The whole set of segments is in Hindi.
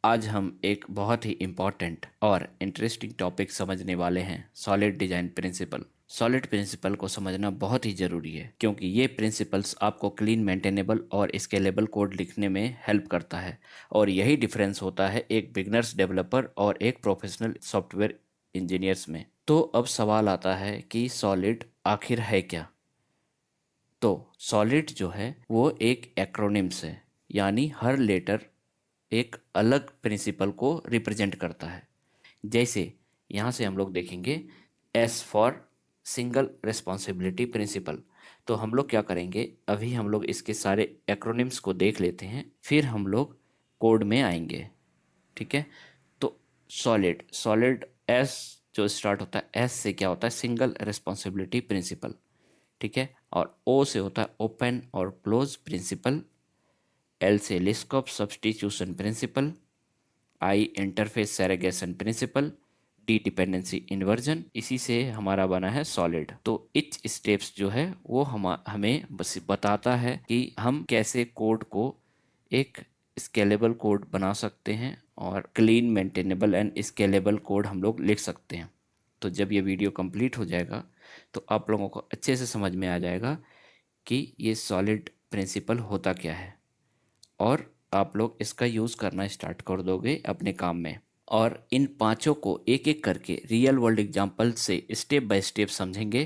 आज हम एक बहुत ही इम्पॉर्टेंट और इंटरेस्टिंग टॉपिक समझने वाले हैं, solid design principle. Solid principle को समझना बहुत ही ज़रूरी है क्योंकि ये प्रिंसिपल्स आपको क्लीन, मेंटेनेबल और स्केलेबल कोड लिखने में हेल्प करता है। और यही डिफरेंस होता है एक बिगनर्स डेवलपर और एक प्रोफेशनल सॉफ्टवेयर इंजीनियर्स में। तो अब सवाल आता है कि सॉलिड आखिर है क्या। तो सॉलिड जो है वो एक एक्रोनिम्स है, यानी हर लेटर एक अलग प्रिंसिपल को रिप्रेजेंट करता है। जैसे यहाँ से हम लोग देखेंगे S for single responsibility principle. तो हम लोग क्या करेंगे, अभी हम लोग इसके सारे एक्रोनिम्स को देख लेते हैं, फिर हम लोग कोड में आएंगे। ठीक है। तो सॉलिड सॉलिड एस जो स्टार्ट होता है, एस से क्या होता है, सिंगल रिस्पॉन्सिबिलिटी प्रिंसिपल। ठीक है। और ओ से होता है ओपन और क्लोज प्रिंसिपल। एल से list of substitution principle. I interface segregation principle. D dependency inversion. इसी से हमारा बना है सॉलिड। तो इच स्टेप्स जो है वो हमें बस बताता है कि हम कैसे कोड को एक स्केलेबल कोड बना सकते हैं और clean, maintainable and scalable code हम लोग लिख सकते हैं। तो जब ये वीडियो कंप्लीट हो जाएगा तो आप लोगों को अच्छे से समझ में आ जाएगा कि ये सॉलिड प्रिंसिपल होता क्या है, और आप लोग इसका यूज़ करना स्टार्ट कर दोगे अपने काम में। और इन पांचों को एक एक करके रियल वर्ल्ड एग्जांपल से स्टेप बाय स्टेप समझेंगे,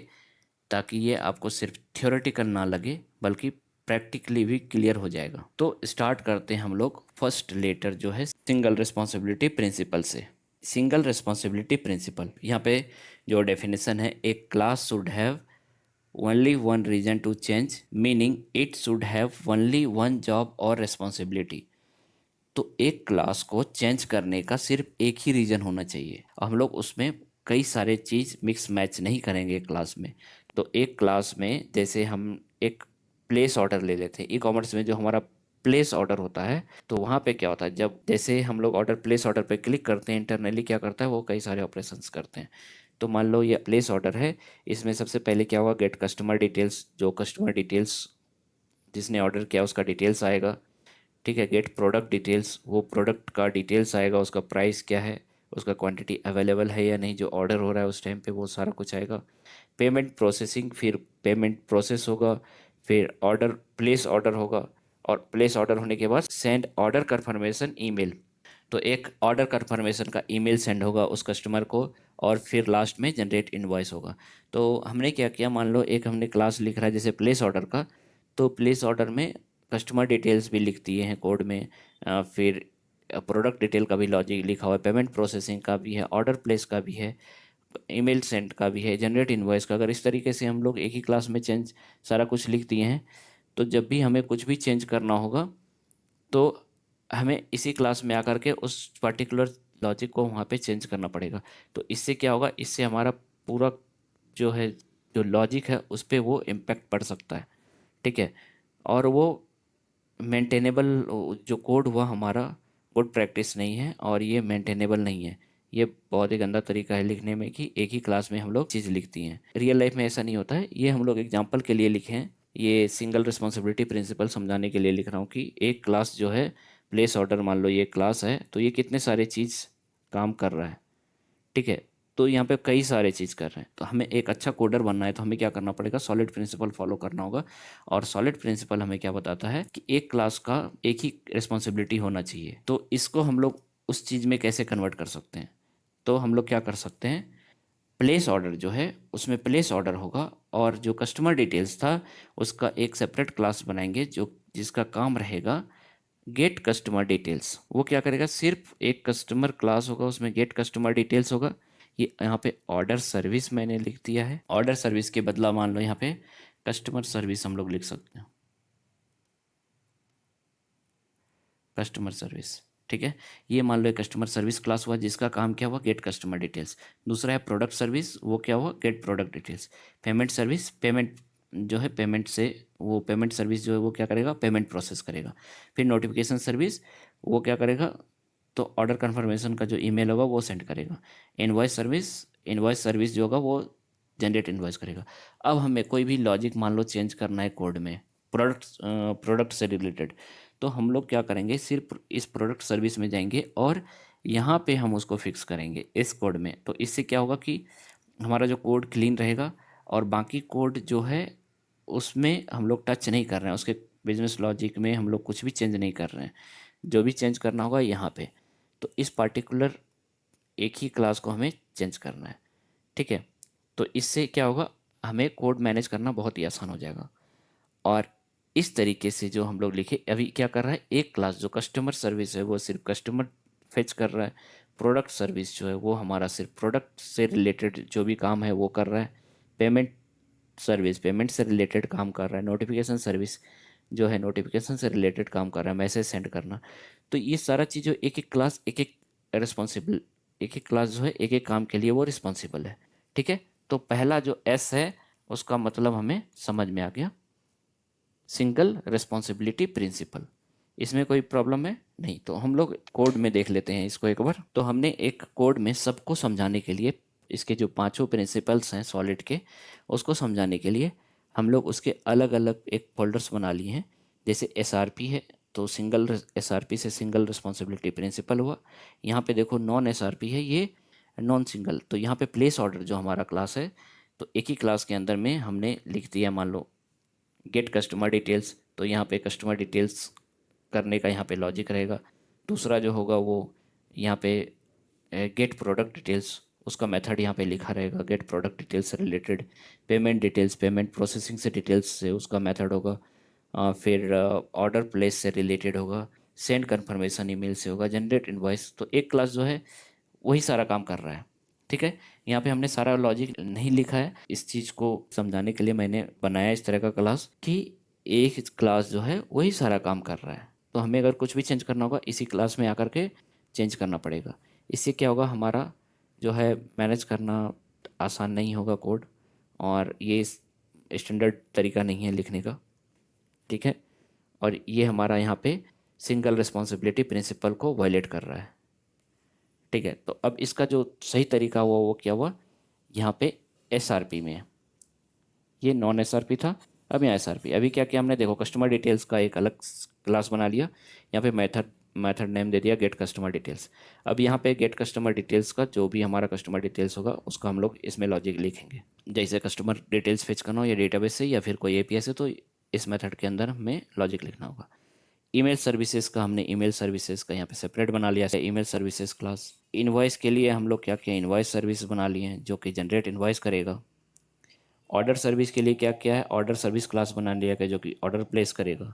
ताकि ये आपको सिर्फ थ्योरेटिकल ना लगे बल्कि प्रैक्टिकली भी क्लियर हो जाएगा। तो स्टार्ट करते हैं हम लोग फर्स्ट लेटर जो है सिंगल रिस्पॉन्सिबिलिटी प्रिंसिपल से। सिंगल रिस्पॉन्सिबिलिटी प्रिंसिपल, यहाँ पे जो डेफिनेशन है, एक class should have only one reason to change, meaning it should have only one job or responsibility। तो एक क्लास को चेंज करने का सिर्फ एक ही रीजन होना चाहिए। हम लोग उसमें कई सारे चीज़ मिक्स मैच नहीं करेंगे क्लास में। तो एक क्लास में जैसे हम एक प्लेस ऑर्डर ले लेते हैं, ई कॉमर्स में जो हमारा प्लेस ऑर्डर होता है, तो वहाँ पे क्या होता है, जब जैसे हम लोग ऑर्डर प्लेस ऑर्डर पे क्लिक करते हैं, इंटरनली क्या करता है वो कई सारे ऑपरेशंस करते हैं। तो मान लो ये प्लेस ऑर्डर है, इसमें सबसे पहले क्या होगा, गेट कस्टमर डिटेल्स, जो कस्टमर डिटेल्स जिसने ऑर्डर किया उसका डिटेल्स आएगा। ठीक है। गेट प्रोडक्ट डिटेल्स, वो प्रोडक्ट का डिटेल्स आएगा, उसका प्राइस क्या है, उसका क्वांटिटी अवेलेबल है या नहीं, जो ऑर्डर हो रहा है उस टाइम पे, वो सारा कुछ आएगा। पेमेंट प्रोसेसिंग, फिर पेमेंट प्रोसेस होगा, फिर ऑर्डर प्लेस ऑर्डर होगा, और प्लेस ऑर्डर होने के बाद सेंड ऑर्डर कन्फर्मेशन ईमेल। तो एक ऑर्डर कन्फर्मेशन का ईमेल सेंड होगा उस कस्टमर को, और फिर लास्ट में जनरेट इनवॉइस होगा। तो हमने क्या किया, मान लो एक हमने क्लास लिख रहा है जैसे प्लेस ऑर्डर का, तो प्लेस ऑर्डर में कस्टमर डिटेल्स भी लिख दिए हैं कोड में, फिर प्रोडक्ट डिटेल का भी लॉजिक लिखा हुआ है, पेमेंट प्रोसेसिंग का भी है, ऑर्डर प्लेस का भी है, ईमेल सेंड का भी है, जनरेट इनवॉइस का। अगर इस तरीके से हम लोग एक ही क्लास में चेंज सारा कुछ लिख दिए हैं, तो जब भी हमें कुछ भी चेंज करना होगा तो हमें इसी क्लास में आकर के उस पर्टिकुलर लॉजिक को वहाँ पे चेंज करना पड़ेगा। तो इससे क्या होगा, इससे हमारा पूरा जो है, जो लॉजिक है उस पर वो इम्पेक्ट पड़ सकता है। ठीक है। और वो मेंटेनेबल जो कोड हुआ हमारा, गुड प्रैक्टिस नहीं है, और ये मेंटेनेबल नहीं है। ये बहुत ही गंदा तरीका है लिखने में कि एक ही क्लास में हम लोग चीज़ लिखती हैं। रियल लाइफ में ऐसा नहीं होता है। ये हम लोग एग्जांपल के लिए लिखे हैं, ये सिंगल रिस्पॉन्सिबिलिटी प्रिंसिपल समझाने के लिए लिख रहा हूँ कि एक क्लास जो है प्लेस ऑर्डर, मान लो ये क्लास है, तो ये कितने सारे चीज़ काम कर रहा है। ठीक है। तो यहाँ पे कई सारे चीज़ कर रहे हैं, तो हमें एक अच्छा कोडर बनना है, तो हमें क्या करना पड़ेगा, सॉलिड प्रिंसिपल फॉलो करना होगा। और सॉलिड प्रिंसिपल हमें क्या बताता है कि एक क्लास का एक ही रिस्पॉन्सिबिलिटी होना चाहिए। तो इसको हम लोग उस चीज़ में कैसे कन्वर्ट कर सकते हैं, तो हम लोग क्या कर सकते हैं, प्लेस ऑर्डर जो है उसमें प्लेस ऑर्डर होगा, और जो कस्टमर डिटेल्स था उसका एक सेपरेट क्लास बनाएंगे जो जिसका काम रहेगा गेट कस्टमर डिटेल्स। वो क्या करेगा, सिर्फ एक कस्टमर क्लास होगा, उसमें गेट कस्टमर डिटेल्स होगा। ये यहाँ पे ऑर्डर सर्विस मैंने लिख दिया है, ऑर्डर सर्विस के बदला मान लो यहाँ पे कस्टमर सर्विस हम लोग लिख सकते हैं, कस्टमर सर्विस। ठीक है। ये मान लो एक कस्टमर सर्विस क्लास हुआ जिसका काम क्या हुआ, गेट कस्टमर डिटेल्स। दूसरा है प्रोडक्ट सर्विस, वो क्या हुआ, get product details. Payment service, payment जो है पेमेंट से, वो पेमेंट सर्विस जो है वो क्या करेगा, पेमेंट प्रोसेस करेगा। फिर नोटिफिकेशन सर्विस, वो क्या करेगा, तो ऑर्डर कन्फर्मेशन का जो ईमेल होगा वो सेंड करेगा। इनवॉइस सर्विस, इनवॉइस सर्विस जो होगा वो जनरेट इनवॉइस करेगा। अब हमें कोई भी लॉजिक मान लो चेंज करना है कोड में, प्रोडक्ट प्रोडक्ट से रिलेटेड, तो हम लोग क्या करेंगे, सिर्फ इस प्रोडक्ट सर्विस में जाएंगे और यहाँ पे हम उसको फिक्स करेंगे इस कोड में। तो इससे क्या होगा कि हमारा जो कोड क्लीन रहेगा और बाकी कोड जो है उसमें हम लोग टच नहीं कर रहे हैं, उसके बिजनेस लॉजिक में हम लोग कुछ भी चेंज नहीं कर रहे हैं। जो भी चेंज करना होगा यहाँ पे, तो इस पार्टिकुलर एक ही क्लास को हमें चेंज करना है। ठीक है, तो इससे क्या होगा, हमें कोड मैनेज करना बहुत ही आसान हो जाएगा। और इस तरीके से जो हम लोग लिखे, अभी क्या कर रहा है, एक क्लास जो कस्टमर सर्विस है वो सिर्फ कस्टमर फेच कर रहा है, प्रोडक्ट सर्विस जो है वो हमारा सिर्फ प्रोडक्ट से रिलेटेड जो भी काम है वो कर रहा है, पेमेंट सर्विस पेमेंट से रिलेटेड काम कर रहा है, नोटिफिकेशन सर्विस जो है नोटिफिकेशन से रिलेटेड काम कर रहा है, मैसेज सेंड करना। तो ये सारा चीज़ जो एक एक क्लास एक एक रिस्पॉन्सिबल, एक एक क्लास जो है एक एक काम के लिए वो रिस्पॉन्सिबल है। ठीक है, तो पहला जो एस है उसका मतलब हमें समझ में आ गया, सिंगल रिस्पॉन्सिबिलिटी प्रिंसिपल। इसमें कोई प्रॉब्लम है नहीं। तो हम लोग कोड में देख लेते हैं इसको एक बार। तो हमने एक कोड में सबको समझाने के लिए, इसके जो पांचों प्रिंसिपल्स हैं सॉलिड के, उसको समझाने के लिए हम लोग उसके अलग अलग एक फोल्डर्स बना लिए हैं। जैसे एसआरपी है, तो सिंगल एसआरपी से सिंगल रिस्पॉन्सिबिलिटी प्रिंसिपल हुआ। यहाँ पे देखो नॉन एसआरपी है, ये नॉन सिंगल। तो यहाँ पे प्लेस ऑर्डर जो हमारा क्लास है, तो एक ही क्लास के अंदर में हमने लिख दिया, मान लो गेट कस्टमर डिटेल्स, तो यहाँ पे कस्टमर डिटेल्स करने का यहाँ पे लॉजिक रहेगा। दूसरा जो होगा वो यहाँ पे गेट प्रोडक्ट डिटेल्स, उसका मेथड यहाँ पे लिखा रहेगा, गेट प्रोडक्ट डिटेल्स से related. Payment details, payment processing से डिटेल्स से उसका मेथड होगा। फिर ऑर्डर प्लेस से रिलेटेड होगा, सेंड कन्फर्मेशन ईमेल से होगा, जनरेट इनवॉइस। तो एक क्लास जो है वही सारा काम कर रहा है। ठीक है, यहाँ पे हमने सारा लॉजिक नहीं लिखा है, इस चीज़ को समझाने के लिए मैंने बनाया इस तरह का क्लास कि एक क्लास जो है वही सारा काम कर रहा है। तो हमें अगर कुछ भी चेंज करना होगा इसी क्लास में आकर के चेंज करना पड़ेगा। इससे क्या होगा, हमारा जो है मैनेज करना आसान नहीं होगा कोड, और ये स्टैंडर्ड तरीका नहीं है लिखने का। ठीक है, और ये हमारा यहाँ पे सिंगल रिस्पॉन्सिबिलिटी प्रिंसिपल को वायलेट कर रहा है। ठीक है, तो अब इसका जो सही तरीका हुआ वो क्या हुआ, यहाँ पे एसआरपी में है, ये नॉन एसआरपी था, अब यहाँ एसआरपी। अभी क्या किया हमने, देखो कस्टमर डिटेल्स का एक अलग क्लास बना लिया, यहाँ पे मेथड नेम दे दिया गेट कस्टमर डिटेल्स। अब यहाँ पे गेट कस्टमर डिटेल्स का जो भी हमारा कस्टमर डिटेल्स होगा उसका हम लोग इसमें लॉजिक लिखेंगे। जैसे कस्टमर डिटेल्स फेच करना हो या डेटाबेस से या फिर कोई एपीआई से, तो इस मेथड के अंदर हमें लॉजिक लिखना होगा। ईमेल सर्विसेज का हमने ईमेल सर्विसेज का यहाँ पे सेपरेट बना लिया है, ईमेल सर्विसेज क्लास। इनवॉइस के लिए हम लोग क्या किया, इनवॉइस सर्विस बना लिए हैं जो कि जनरेट इनवॉइस करेगा। ऑर्डर सर्विस के लिए क्या क्या है, ऑर्डर सर्विस क्लास बना लिया है जो कि ऑर्डर प्लेस करेगा।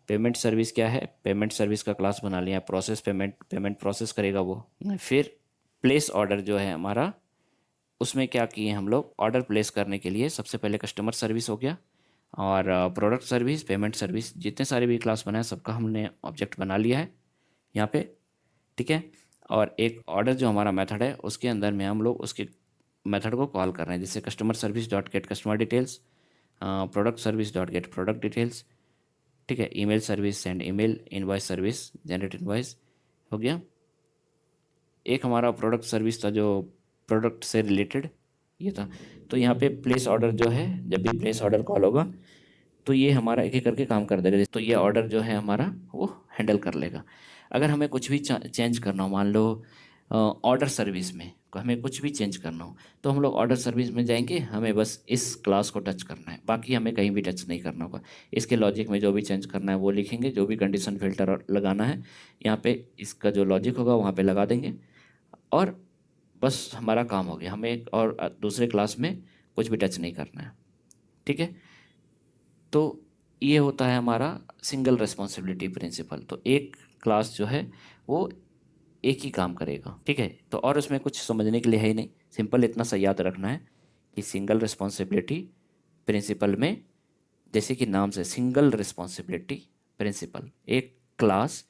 पेमेंट सर्विस क्या है, पेमेंट सर्विस का क्लास बना लिया है, प्रोसेस पेमेंट, पेमेंट प्रोसेस करेगा वो। फिर प्लेस ऑर्डर जो है हमारा, उसमें क्या किए हम लोग, ऑर्डर प्लेस करने के लिए सबसे पहले कस्टमर सर्विस हो गया, और प्रोडक्ट सर्विस, पेमेंट सर्विस, जितने सारे भी क्लास बनाए सबका हमने ऑब्जेक्ट बना लिया है यहाँ पे। ठीक है, और एक ऑर्डर जो हमारा मेथड है उसके अंदर में हम लोग उसके मेथड को कॉल कर रहे हैं, जैसे customer service dot gate customer details, product service dot gate product details. ठीक है, email service send email, invoice service generate invoice हो गया। एक हमारा प्रोडक्ट सर्विस था जो प्रोडक्ट से रिलेटेड ये था। तो यहाँ पे प्लेस ऑर्डर जो है, जब भी प्लेस ऑर्डर कॉल होगा तो ये हमारा एक एक करके काम कर देगा, तो ये ऑर्डर जो है हमारा वो हैंडल कर लेगा। अगर हमें कुछ भी चेंज करना हो, मान लो ऑर्डर सर्विस में हमें कुछ भी चेंज करना हो, तो हम लोग ऑर्डर सर्विस में जाएंगे, हमें बस इस क्लास को टच करना है, बाकी हमें कहीं भी टच नहीं करना होगा। इसके लॉजिक में जो भी चेंज करना है वो लिखेंगे, जो भी कंडीशन फिल्टर लगाना है यहाँ पे इसका जो लॉजिक होगा वहाँ पे लगा देंगे, और बस हमारा काम हो गया। हमें और दूसरे क्लास में कुछ भी टच नहीं करना है। ठीक है, तो ये होता है हमारा सिंगल रिस्पॉन्सिबिलिटी प्रिंसिपल। तो एक क्लास जो है वो एक ही काम करेगा। ठीक है, तो और उसमें कुछ समझने के लिए है ही नहीं, सिंपल इतना सा याद रखना है कि सिंगल रिस्पॉन्सिबिलिटी प्रिंसिपल में, जैसे कि नाम से सिंगल रिस्पॉन्सिबिलिटी प्रिंसिपल, एक क्लास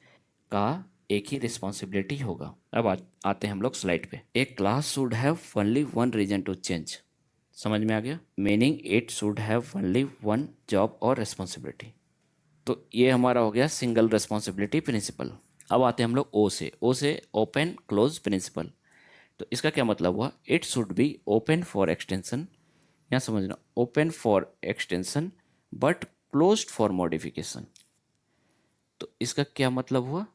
का एक ही रिस्पॉन्सिबिलिटी होगा। अब आते हैं हम लोग स्लाइड पे। एक class should have only one reason to change, समझ में आ गया, meaning it should have only one job और रिस्पॉन्सिबिलिटी। तो ये हमारा हो गया सिंगल रिस्पॉन्सिबिलिटी प्रिंसिपल। अब आते हैं हम लोग ओ से ओपन क्लोज प्रिंसिपल। तो इसका क्या मतलब हुआ, it should be open for extension, यहाँ समझना, open for extension but closed for modification. तो इसका क्या मतलब हुआ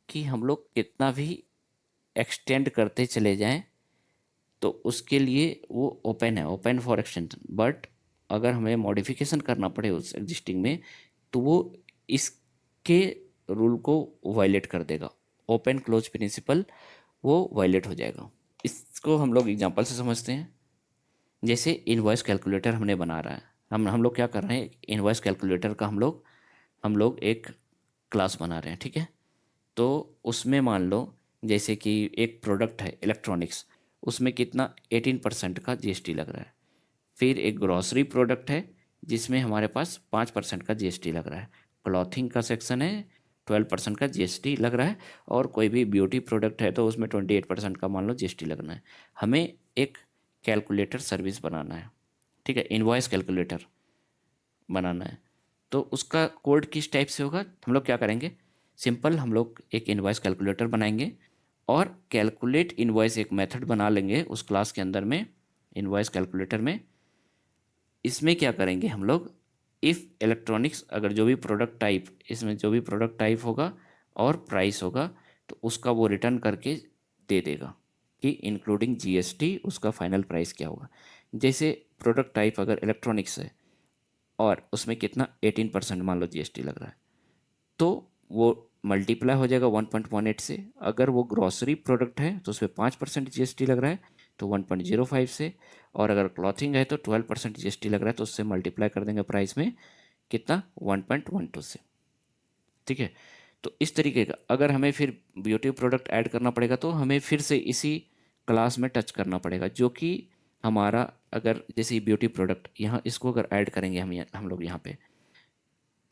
कि हम लोग कितना भी एक्सटेंड करते चले जाएं तो उसके लिए वो ओपन है, ओपन फॉर एक्सटेंशन। बट अगर हमें मॉडिफिकेशन करना पड़े उस एग्जिस्टिंग में तो वो इसके रूल को वायलेट कर देगा, ओपन क्लोज प्रिंसिपल वो वायलेट हो जाएगा। इसको हम लोग एग्जांपल से समझते हैं। जैसे इनवॉइस कैलकुलेटर हमने बना रहा है, हम लोग क्या कर रहे हैं, इनवॉइस कैलकुलेटर का हम लोग एक क्लास बना रहे हैं, ठीक है। तो उसमें मान लो जैसे कि एक प्रोडक्ट है इलेक्ट्रॉनिक्स, उसमें कितना 18% का जीएसटी लग रहा है। फिर एक ग्रॉसरी प्रोडक्ट है जिसमें हमारे पास 5% का जीएसटी लग रहा है। क्लॉथिंग का सेक्शन है, 12% का जीएसटी लग रहा है। और कोई भी ब्यूटी प्रोडक्ट है तो उसमें 28% का मान लो जीएसटी लगना है। हमें एक कैलकुलेटर सर्विस बनाना है, ठीक है, इनवॉइस कैलकुलेटर बनाना है। तो उसका कोड किस टाइप से होगा, हम लोग क्या करेंगे, सिंपल हम लोग एक इनवॉइस कैलकुलेटर बनाएंगे और कैलकुलेट इनवॉइस एक मेथड बना लेंगे उस क्लास के अंदर में, इनवॉइस कैलकुलेटर में। इसमें क्या करेंगे हम लोग, इफ़ इलेक्ट्रॉनिक्स, अगर जो भी प्रोडक्ट टाइप, इसमें जो भी प्रोडक्ट टाइप होगा और प्राइस होगा तो उसका वो रिटर्न करके दे देगा कि इंक्लूडिंग जीएसटी उसका फाइनल प्राइस क्या होगा। जैसे प्रोडक्ट टाइप अगर इलेक्ट्रॉनिक्स है और उसमें कितना 18% मान लो जीएसटी लग रहा है, तो वो मल्टीप्लाई हो जाएगा 1.18 से। अगर वो ग्रॉसरी प्रोडक्ट है तो उस पर 5% जीएसटी लग रहा है तो 1.05 से। और अगर क्लॉथिंग है तो 12% जीएसटी लग रहा है तो उससे मल्टीप्लाई कर देंगे प्राइस में कितना, 1.12 से, ठीक है। तो इस तरीके का अगर हमें फिर ब्यूटी प्रोडक्ट ऐड करना पड़ेगा तो हमें फिर से इसी क्लास में टच करना पड़ेगा, जो कि हमारा, अगर जैसे ब्यूटी प्रोडक्ट यहाँ इसको अगर ऐड करेंगे हम लोग यहाँ पे,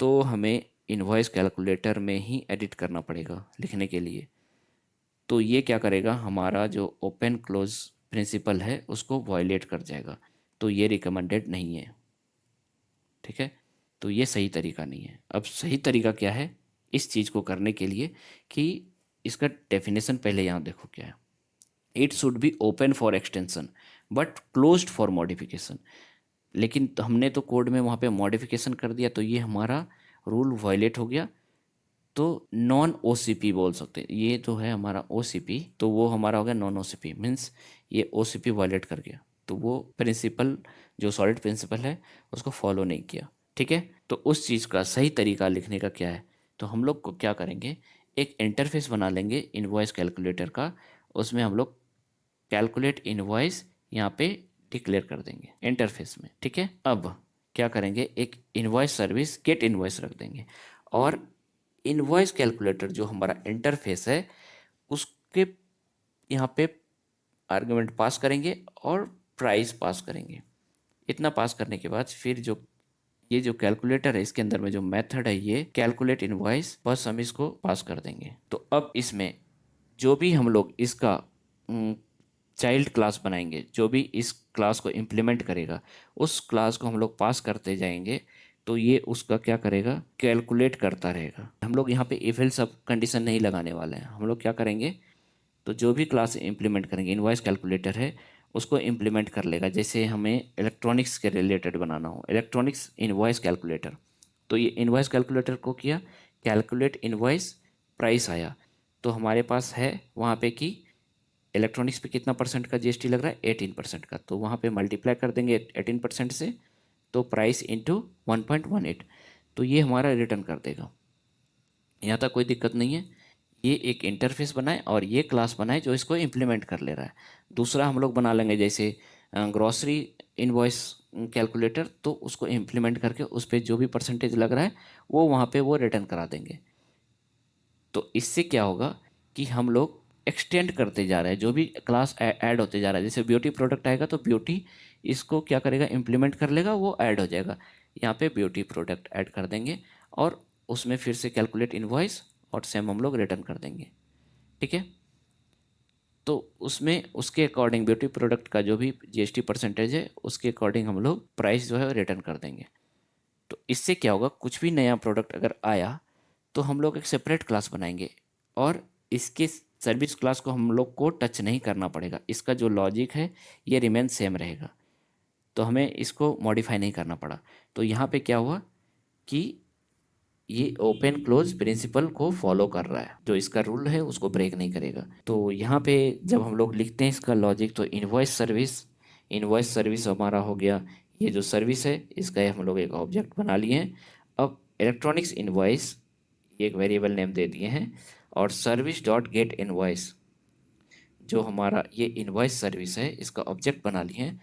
तो हमें इनवॉइस कैलकुलेटर में ही एडिट करना पड़ेगा लिखने के लिए। तो ये क्या करेगा, हमारा जो ओपन क्लोज प्रिंसिपल है उसको वायलेट कर जाएगा। तो ये रिकमेंडेड नहीं है, ठीक है। तो ये सही तरीका नहीं है। अब सही तरीका क्या है इस चीज़ को करने के लिए, कि इसका डेफिनेशन पहले यहाँ देखो क्या है। It should be open for extension but closed for modification. लेकिन तो हमने तो कोड में वहाँ पे मॉडिफिकेशन कर दिया तो ये हमारा रूल वायलेट हो गया। तो नॉन ओसीपी बोल सकते हैं, ये तो है हमारा ओसीपी, तो वो हमारा हो गया नॉन ओसीपी, मीन्स ये ओसीपी वायलेट कर गया। तो वो प्रिंसिपल जो सॉलिड प्रिंसिपल है उसको फॉलो नहीं किया, ठीक है। तो उस चीज़ का सही तरीका लिखने का क्या है, तो हम लोग को क्या करेंगे, एक इंटरफेस बना लेंगे इनवॉइस कैलकुलेटर का। उसमें हम लोग कैलकुलेट इनवॉइस यहाँ पे डिक्लेयर कर देंगे इंटरफेस में, ठीक है। अब क्या करेंगे, एक इनवॉइस सर्विस गेट इनवॉइस रख देंगे और इनवॉइस कैलकुलेटर जो हमारा इंटरफेस है उसके यहाँ पे आर्गुमेंट पास करेंगे और प्राइस पास करेंगे। इतना पास करने के बाद फिर जो ये जो कैलकुलेटर है इसके अंदर में जो मेथड है ये कैलकुलेट इनवॉइस, बस हम इसको पास कर देंगे। तो अब इसमें जो भी हम लोग इसका चाइल्ड क्लास बनाएंगे, जो भी इस क्लास को इम्प्लीमेंट करेगा उस क्लास को हम लोग पास करते जाएंगे। तो ये उसका क्या करेगा, कैलकुलेट करता रहेगा। हम लोग यहाँ पे इफ एल्स सब कंडीशन नहीं लगाने वाले हैं। हम लोग क्या करेंगे, तो जो भी क्लास इम्प्लीमेंट करेंगे इनवॉइस कैलकुलेटर है उसको इम्प्लीमेंट कर लेगा। जैसे हमें इलेक्ट्रॉनिक्स के रिलेटेड बनाना हो, इलेक्ट्रॉनिक्स इनवॉइस कैलकुलेटर, तो ये इनवॉइस कैलकुलेटर को किया कैलकुलेट इनवॉइस, प्राइस आया। तो हमारे पास है वहाँ पे कि इलेक्ट्रॉनिक्स पे कितना परसेंट का जीएसटी लग रहा है, 18% का। तो वहाँ पे मल्टीप्लाई कर देंगे 18% से, तो प्राइस इंटू 1.18, तो ये हमारा रिटर्न कर देगा। यहाँ तक कोई दिक्कत नहीं है। ये एक इंटरफेस बनाए और ये क्लास बनाए जो इसको इम्प्लीमेंट कर ले रहा है। दूसरा हम लोग बना लेंगे जैसे ग्रॉसरी इनवॉइस कैलकुलेटर, तो उसको इम्प्लीमेंट करके उस पर जो भी परसेंटेज लग रहा है वो वहाँ पे वो रिटर्न करा देंगे। तो इससे क्या होगा कि हम लोग एक्सटेंड करते जा रहे हैं, जो भी क्लास ऐड होते जा रहा है। जैसे ब्यूटी प्रोडक्ट आएगा तो ब्यूटी इसको क्या करेगा, इम्प्लीमेंट कर लेगा, वो ऐड हो जाएगा। यहाँ पे ब्यूटी प्रोडक्ट ऐड कर देंगे और उसमें फिर से कैलकुलेट इनवॉइस और सेम हम लोग रिटर्न कर देंगे, ठीक है। तो उसमें उसके अकॉर्डिंग ब्यूटी प्रोडक्ट का जो भी जीएसटी परसेंटेज है उसके अकॉर्डिंग हम लोग प्राइस जो है रिटर्न कर देंगे। तो इससे क्या होगा, कुछ भी नया प्रोडक्ट अगर आया तो हम लोग एक सेपरेट क्लास बनाएंगे और इसके सर्विस क्लास को हम लोग को टच नहीं करना पड़ेगा। इसका जो लॉजिक है ये रिमेन सेम रहेगा, तो हमें इसको मॉडिफाई नहीं करना पड़ा। तो यहाँ पे क्या हुआ कि ये ओपन क्लोज प्रिंसिपल को फॉलो कर रहा है, जो इसका रूल है उसको ब्रेक नहीं करेगा। तो यहाँ पे जब हम लोग लिखते हैं इसका लॉजिक, तो इनवॉइस सर्विस हमारा हो गया। ये जो सर्विस है इसका हम लोग एक ऑब्जेक्ट बना लिए हैं। अब इलेक्ट्रॉनिक्स इनवॉइस एक वेरिएबल नेम दे दिए हैं, और सर्विस डॉट गेट इनवॉइस जो हमारा ये इनवॉइस सर्विस है इसका ऑब्जेक्ट बना लिए हैं।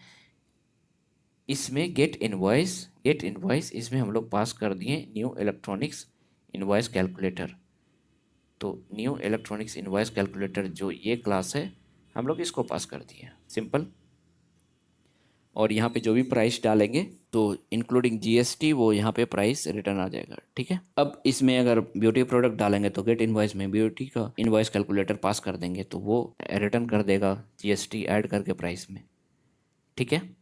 इसमें गेट इनवॉइस इसमें हम लोग पास कर दिए न्यू इलेक्ट्रॉनिक्स इनवॉइस कैलकुलेटर। तो न्यू इलेक्ट्रॉनिक्स इनवॉइस कैलकुलेटर जो ये क्लास है हम लोग इसको पास कर दिए, सिंपल। और यहाँ पे जो भी प्राइस डालेंगे तो इंक्लूडिंग जीएसटी वो यहाँ पे प्राइस रिटर्न आ जाएगा, ठीक है। अब इसमें अगर ब्यूटी प्रोडक्ट डालेंगे तो गेट इनवॉइस में ब्यूटी का इनवॉइस कैलकुलेटर पास कर देंगे तो वो रिटर्न कर देगा जीएसटी ऐड करके प्राइस में, ठीक है।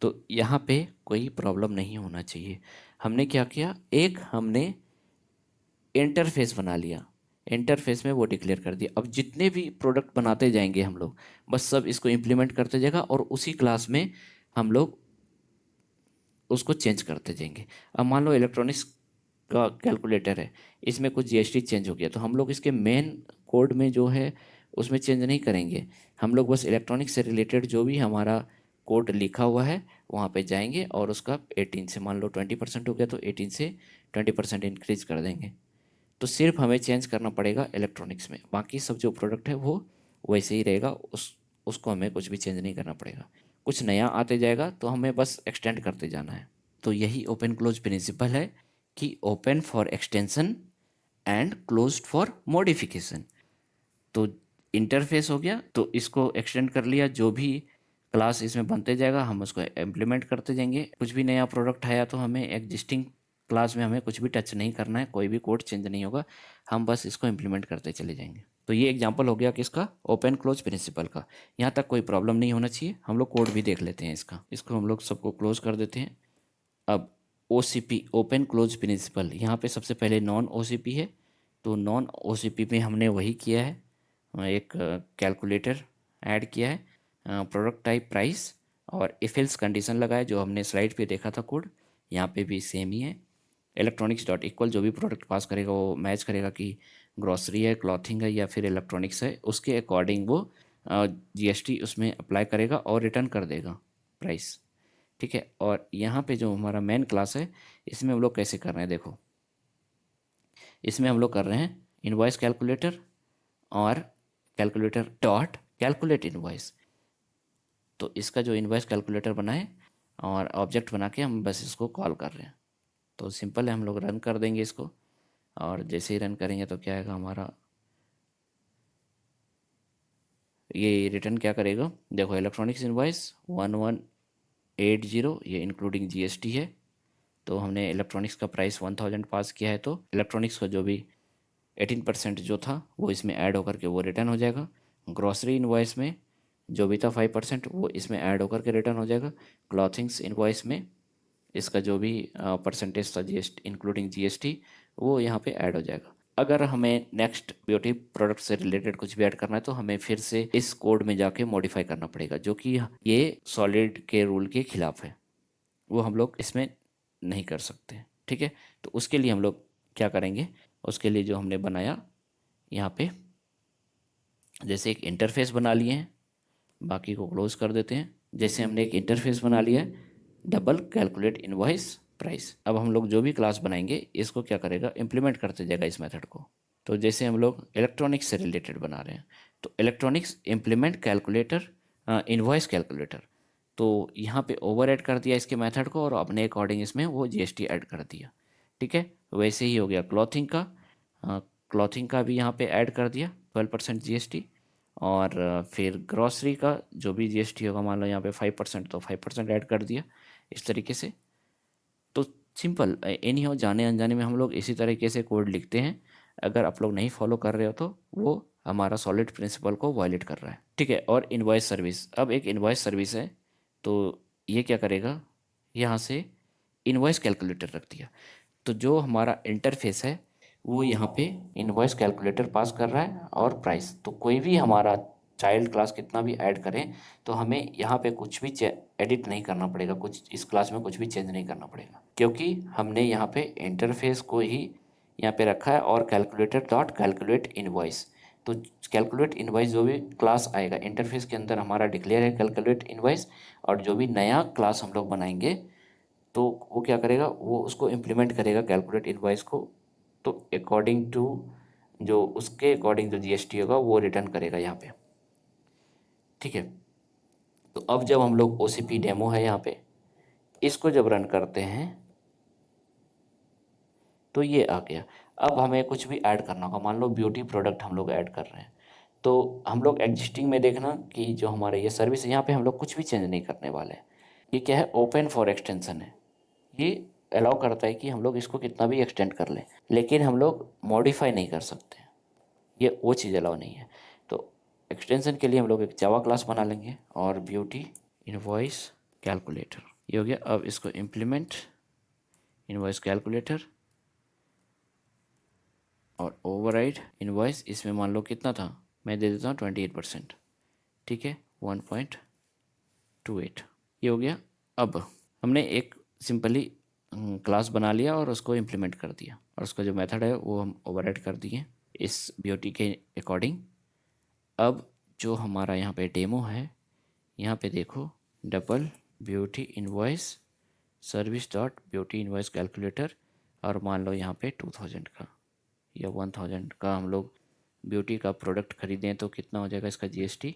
तो यहाँ पे कोई प्रॉब्लम नहीं होना चाहिए। हमने क्या किया, एक हमने इंटरफेस बना लिया, इंटरफेस में वो डिक्लेयर कर दिया। अब जितने भी प्रोडक्ट बनाते जाएंगे हम लोग बस सब इसको इम्प्लीमेंट करते जाएगा, और उसी क्लास में हम लोग उसको चेंज करते जाएंगे। अब मान लो इलेक्ट्रॉनिक्स का कैलकुलेटर है, इसमें कुछ जीएसटी चेंज हो गया तो हम लोग इसके मेन कोड में जो है उसमें चेंज नहीं करेंगे। हम लोग बस इलेक्ट्रॉनिक्स से रिलेटेड जो भी हमारा कोड लिखा हुआ है वहाँ पे जाएंगे और उसका 18 से, मान लो 20% हो गया तो 18 से 20% इंक्रीज कर देंगे। तो सिर्फ हमें चेंज करना पड़ेगा इलेक्ट्रॉनिक्स में, बाकी सब जो प्रोडक्ट है वो वैसे ही रहेगा, उसको हमें कुछ भी चेंज नहीं करना पड़ेगा। कुछ नया आते जाएगा तो हमें बस एक्सटेंड करते जाना है। तो यही ओपन क्लोज प्रिंसिपल है कि open for extension and closed for modification. तो इंटरफेस हो गया तो इसको एक्सटेंड कर लिया, जो भी क्लास इसमें बनते जाएगा हम उसको इम्प्लीमेंट करते जाएंगे। कुछ भी नया प्रोडक्ट आया तो हमें एग्जिस्टिंग क्लास में हमें कुछ भी टच नहीं करना है, कोई भी कोड चेंज नहीं होगा, हम बस इसको इम्प्लीमेंट करते चले जाएंगे। तो ये एग्जांपल हो गया किसका, ओपन क्लोज प्रिंसिपल का। यहाँ तक कोई प्रॉब्लम नहीं होना चाहिए। हम लोग कोड भी देख लेते हैं इसका, इसको हम लोग सबको क्लोज कर देते हैं। अब OCP ओपन क्लोज प्रिंसिपल, यहाँ पे सबसे पहले नॉन OCP है, तो नॉन OCP में हमने वही किया है, एक कैलकुलेटर ऐड किया है, प्रोडक्ट टाइप प्राइस, और इफ एल्स कंडीशन लगाया जो हमने स्लाइड पे देखा था कोड, यहाँ पे भी सेम ही है। इलेक्ट्रॉनिक्स डॉट इक्वल जो भी प्रोडक्ट पास करेगा वो मैच करेगा कि ग्रॉसरी है, क्लॉथिंग है या फिर इलेक्ट्रॉनिक्स है, उसके अकॉर्डिंग वो जीएसटी उसमें अप्लाई करेगा और रिटर्न कर देगा प्राइस, ठीक है। और यहाँ पे जो हमारा मेन क्लास है इसमें हम लोग कैसे कर रहे हैं देखो, इसमें हम लोग कर रहे हैं इनवॉइस कैलकुलेटर और कैलकुलेटर डॉट कैलकुलेट इनवॉइस। तो इसका जो इनवॉइस कैलकुलेटर बना है और ऑब्जेक्ट बना के हम बस इसको कॉल कर रहे हैं। तो सिंपल है, हम लोग रन कर देंगे इसको, और जैसे ही रन करेंगे तो क्या आएगा हमारा, ये रिटर्न क्या करेगा देखो, इलेक्ट्रॉनिक्स इनवॉइस 1180, ये इंक्लूडिंग जीएसटी है। तो हमने इलेक्ट्रॉनिक्स का प्राइस 1000 पास किया है, तो इलेक्ट्रॉनिक्स का जो भी 18% जो था वो इसमें ऐड होकर के वो रिटर्न हो जाएगा। ग्रॉसरी इनवॉइस में जो भी था 5% वो इसमें ऐड होकर के रिटर्न हो जाएगा। क्लॉथिंग्स इनवॉइस में इसका जो भी परसेंटेज था जीएसटी इंक्लूडिंग जीएसटी वो यहाँ पे ऐड हो जाएगा। अगर हमें नेक्स्ट ब्यूटी प्रोडक्ट से रिलेटेड कुछ भी ऐड करना है तो हमें फिर से इस कोड में जाके मॉडिफाई करना पड़ेगा, जो कि ये सॉलिड के रूल के खिलाफ है, वो हम लोग इसमें नहीं कर सकते, ठीक है। तो उसके लिए हम लोग क्या करेंगे, उसके लिए जो हमने बनाया यहाँ पे जैसे एक इंटरफेस बना लिए हैं, बाकी को क्लोज कर देते हैं। जैसे हमने एक इंटरफेस बना लिया है, डबल कैलकुलेट इनवॉइस प्राइस। अब हम लोग जो भी क्लास बनाएंगे इसको क्या करेगा, इम्प्लीमेंट करते जाएगा इस मेथड को। तो जैसे हम लोग इलेक्ट्रॉनिक्स से रिलेटेड बना रहे हैं तो electronics implement calculator invoice calculator, तो यहाँ पे ओवर ऐड कर दिया इसके मेथड को और अपने अकॉर्डिंग इसमें वो जीएसटी ऐड कर दिया, ठीक है। वैसे ही हो गया क्लॉथिंग का भी यहाँ पे ऐड कर दिया 12% जीएसटी, और फिर ग्रॉसरी का जो भी जीएसटी होगा, मान लो यहाँ पे 5% तो 5% ऐड कर दिया इस तरीके से। तो सिंपल एनी हो, जाने अनजाने में हम लोग इसी तरीके से कोड लिखते हैं। अगर आप लोग नहीं फॉलो कर रहे हो तो वो हमारा सॉलिड प्रिंसिपल को वायलेट कर रहा है, ठीक है। और इनवॉइस सर्विस, अब एक इनवॉइस सर्विस है तो ये क्या करेगा, यहाँ से इनवॉइस कैलकुलेटर रख दिया। तो जो हमारा इंटरफेस है वो यहाँ पे इनवॉइस कैलकुलेटर पास कर रहा है और प्राइस। तो कोई भी हमारा चाइल्ड क्लास कितना भी ऐड करें तो हमें यहाँ पे कुछ भी एडिट नहीं करना पड़ेगा, कुछ इस क्लास में कुछ भी चेंज नहीं करना पड़ेगा, क्योंकि हमने यहाँ पे इंटरफेस को ही यहाँ पे रखा है और कैलकुलेटर डॉट कैलकुलेट इनवॉइस। तो कैलकुलेट इनवॉइस जो भी क्लास आएगा इंटरफेस के अंदर हमारा डिक्लेयर है कैलकुलेट इनवॉइस, और जो भी नया क्लास हम लोग बनाएंगे तो वो क्या करेगा, वो उसको इम्प्लीमेंट करेगा कैलकुलेट इनवॉइस को। तो अकॉर्डिंग टू जो उसके अकॉर्डिंग जो जीएसटी होगा वो रिटर्न करेगा यहाँ पे। ठीक है, तो अब जब हम लोग ओसीपी डेमो है यहाँ पे, इसको जब रन करते हैं तो ये आ गया। अब हमें कुछ भी ऐड करना होगा, मान लो ब्यूटी प्रोडक्ट हम लोग ऐड कर रहे हैं, तो हम लोग एग्जिस्टिंग में देखना कि जो हमारे ये सर्विस है यहाँ पे हम लोग कुछ भी चेंज नहीं करने वाले हैं। ये क्या है, ओपन फॉर एक्सटेंशन है, ये अलाउ करता है कि हम लोग इसको कितना भी एक्सटेंड कर लें, लेकिन हम लोग मॉडिफाई नहीं कर सकते, ये वो चीज़ अलाउ नहीं है। तो एक्सटेंशन के लिए हम लोग एक जावा क्लास बना लेंगे और ब्यूटी इनवॉइस कैलकुलेटर, ये हो गया। अब इसको इम्प्लीमेंट इनवॉइस कैलकुलेटर और ओवरराइड इनवॉइस, इसमें मान लो कितना था, मैं दे देता हूँ 28%। ठीक है, 1.28 ये हो गया। अब हमने एक सिंपली क्लास बना लिया और उसको इम्प्लीमेंट कर दिया, और उसका जो मेथड है वो हम ओवरराइड कर दिए इस ब्यूटी के अकॉर्डिंग। अब जो हमारा यहाँ पे डेमो है, यहाँ पे देखो double beauty invoice service dot beauty invoice calculator, और मान लो यहाँ पे 2000 का या 1000 का हम लोग ब्यूटी का प्रोडक्ट खरीदें तो कितना हो जाएगा इसका जीएसटी।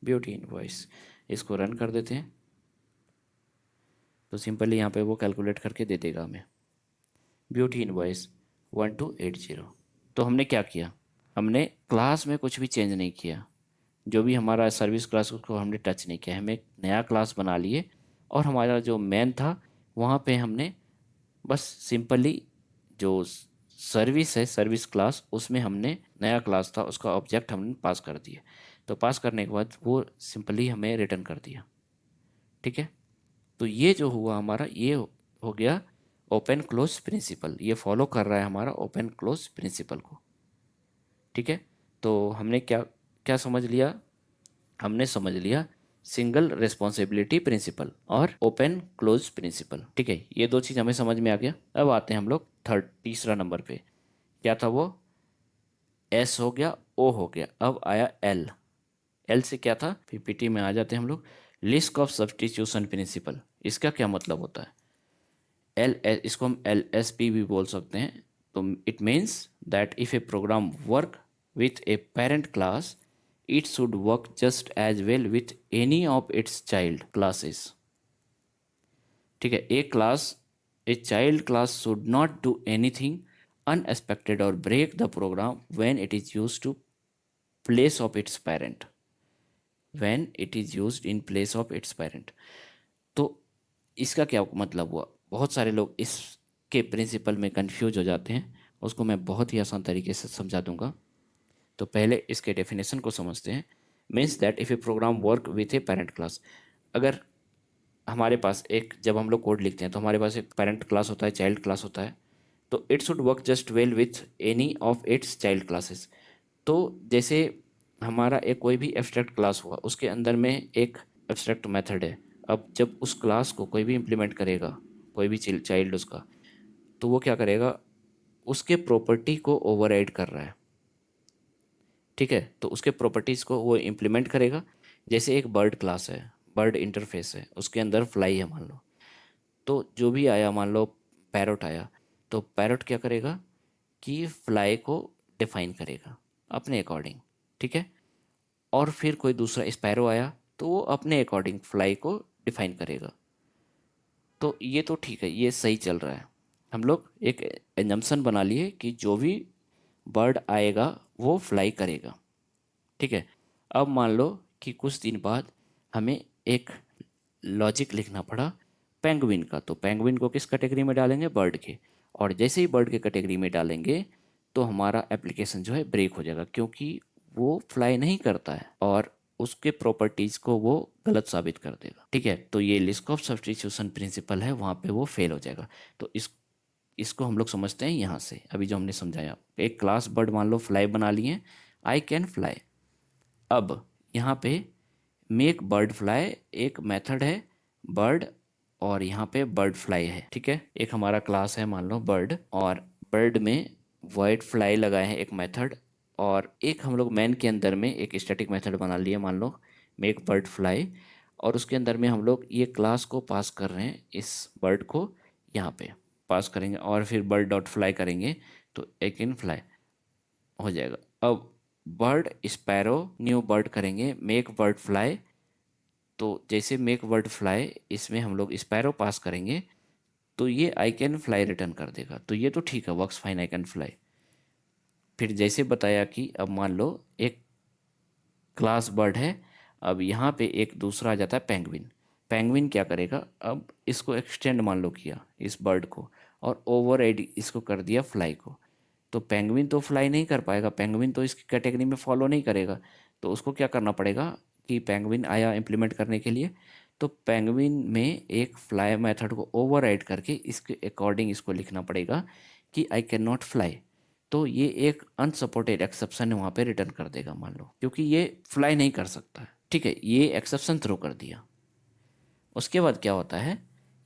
ब्यूटी इनवॉइस, इसको रन कर देते हैं तो सिंपली यहाँ पे वो कैलकुलेट करके दे देगा हमें ब्यूटी इनवॉइस 1280। तो हमने क्या किया, हमने क्लास में कुछ भी चेंज नहीं किया, जो भी हमारा सर्विस क्लास उसको हमने टच नहीं किया, हमें एक नया क्लास बना लिए, और हमारा जो मेन था वहाँ पे हमने बस सिंपली जो सर्विस है सर्विस क्लास उसमें हमने नया क्लास था उसका ऑब्जेक्ट हमने पास कर दिया। तो पास करने के बाद वो सिंपली हमें रिटर्न कर दिया। ठीक है, तो ये जो हुआ हमारा, ये हो गया ओपन क्लोज प्रिंसिपल, ये फॉलो कर रहा है हमारा ओपन क्लोज प्रिंसिपल को। ठीक है, तो हमने क्या क्या समझ लिया, हमने समझ लिया सिंगल रिस्पॉन्सिबिलिटी प्रिंसिपल और ओपन क्लोज प्रिंसिपल। ठीक है, ये दो चीज़ हमें समझ में आ गया। अब आते हैं हम लोग तीसरा नंबर पे, क्या था वो, एस हो गया, ओ हो गया, अब आया एल। एल से क्या था, पीपीटी में आ जाते हैं हम लोग, लिस्ट ऑफ सब्स्टिट्यूशन प्रिंसिपल। इसका क्या मतलब होता है, इसको हम एल एस पी भी बोल सकते हैं। तो it means that if a program work with a parent class it should work just as well with any of its child classes। ठीक है, a class, a child class should not do anything unexpected और break the program when it is used to place of its parent, when it is used in place of its parent. तो इसका क्या मतलब हुआ, बहुत सारे लोग इसके प्रिंसिपल में कंफ्यूज हो जाते हैं, उसको मैं बहुत ही आसान तरीके से समझा दूंगा। तो पहले इसके डेफिनेशन को समझते हैं। Means that if a program work with a parent class, अगर हमारे पास एक, जब हम लोग कोड लिखते हैं तो हमारे पास एक पेरेंट क्लास होता है, चाइल्ड क्लास होता है, तो it should work just well with any of its child classes. तो जैसे हमारा एक कोई भी एब्स्ट्रैक्ट क्लास हुआ, उसके अंदर में एक एब्स्ट्रैक्ट मेथड है, अब जब उस क्लास को कोई भी इम्प्लीमेंट करेगा, कोई भी चाइल्ड उसका, तो वो क्या करेगा, उसके प्रॉपर्टी को ओवरराइड कर रहा है। ठीक है, तो उसके प्रॉपर्टीज़ को वो इम्प्लीमेंट करेगा। जैसे एक बर्ड क्लास है, बर्ड इंटरफेस है, उसके अंदर फ्लाई है मान लो, तो जो भी आया, मान लो पैरट आया, तो पैरट क्या करेगा कि फ्लाई को डिफाइन करेगा अपने अकॉर्डिंग। ठीक है, और फिर कोई दूसरा स्पैरो आया तो वो अपने अकॉर्डिंग फ्लाई को डिफाइन करेगा। तो ये तो ठीक है, ये सही चल रहा है। हम लोग एक एजम्पशन बना लिए कि जो भी बर्ड आएगा वो फ्लाई करेगा। ठीक है, अब मान लो कि कुछ दिन बाद हमें एक लॉजिक लिखना पड़ा पेंगुइन का, तो पेंगुइन को किस कैटेगरी में डालेंगे, बर्ड के, और जैसे ही बर्ड के कैटेगरी में डालेंगे तो हमारा एप्लीकेशन जो है ब्रेक हो जाएगा, क्योंकि वो फ्लाई नहीं करता है और उसके प्रॉपर्टीज़ को वो गलत साबित कर देगा। ठीक है, तो ये लिस्ट ऑफ सब्स्टिट्यूशन प्रिंसिपल है, वहाँ पे वो फेल हो जाएगा। तो इस इसको हम लोग समझते हैं यहाँ से। अभी जो हमने समझाया, एक क्लास बर्ड मान लो फ्लाई बना लिए, आई कैन फ्लाई। अब यहाँ पे मेक बर्ड फ्लाई एक मेथड है बर्ड, और यहाँ पे बर्ड फ्लाई है, ठीक है। एक हमारा क्लास है मान लो बर्ड, और बर्ड में वाइट फ्लाई लगाए हैं एक मेथड, और एक हम लोग मैन के अंदर में एक स्टैटिक मेथड बना लिए मान लो मेक बर्ड फ्लाई, और उसके अंदर में हम लोग ये क्लास को पास कर रहे हैं, इस बर्ड को यहाँ पे पास करेंगे, और फिर बर्ड डॉट फ्लाई करेंगे तो एक इन फ्लाई हो जाएगा। अब बर्ड स्पैरो न्यू बर्ड करेंगे मेक बर्ड फ्लाई, तो जैसे मेक बर्ड फ्लाई इसमें हम लोग स्पैरो पास करेंगे तो ये आई कैन फ्लाई रिटर्न कर देगा, तो ये तो ठीक है, works fine I can fly. फिर जैसे बताया कि अब मान लो एक क्लास बर्ड है, अब यहाँ पे एक दूसरा आ जाता है पेंगुइन। पेंगुइन क्या करेगा, अब इसको एक्सटेंड मान लो किया इस बर्ड को, और ओवर एड इसको कर दिया फ्लाई को, तो पेंगुइन तो फ्लाई नहीं कर पाएगा, पेंगुइन तो इसकी कैटेगरी में फॉलो नहीं करेगा। तो उसको क्या करना पड़ेगा कि पेंगुइन आया इम्प्लीमेंट करने के लिए, तो पेंगुइन में एक फ्लाई मेथड को ओवर राइड करके इसके अकॉर्डिंग इसको लिखना पड़ेगा कि आई कैन नॉट फ्लाई, तो ये एक अनसपोर्टेड एक्सेप्शन वहाँ पे रिटर्न कर देगा मान लो, क्योंकि ये फ्लाई नहीं कर सकता है, ठीक है, ये एक्सेप्शन थ्रो कर दिया। उसके बाद क्या होता है,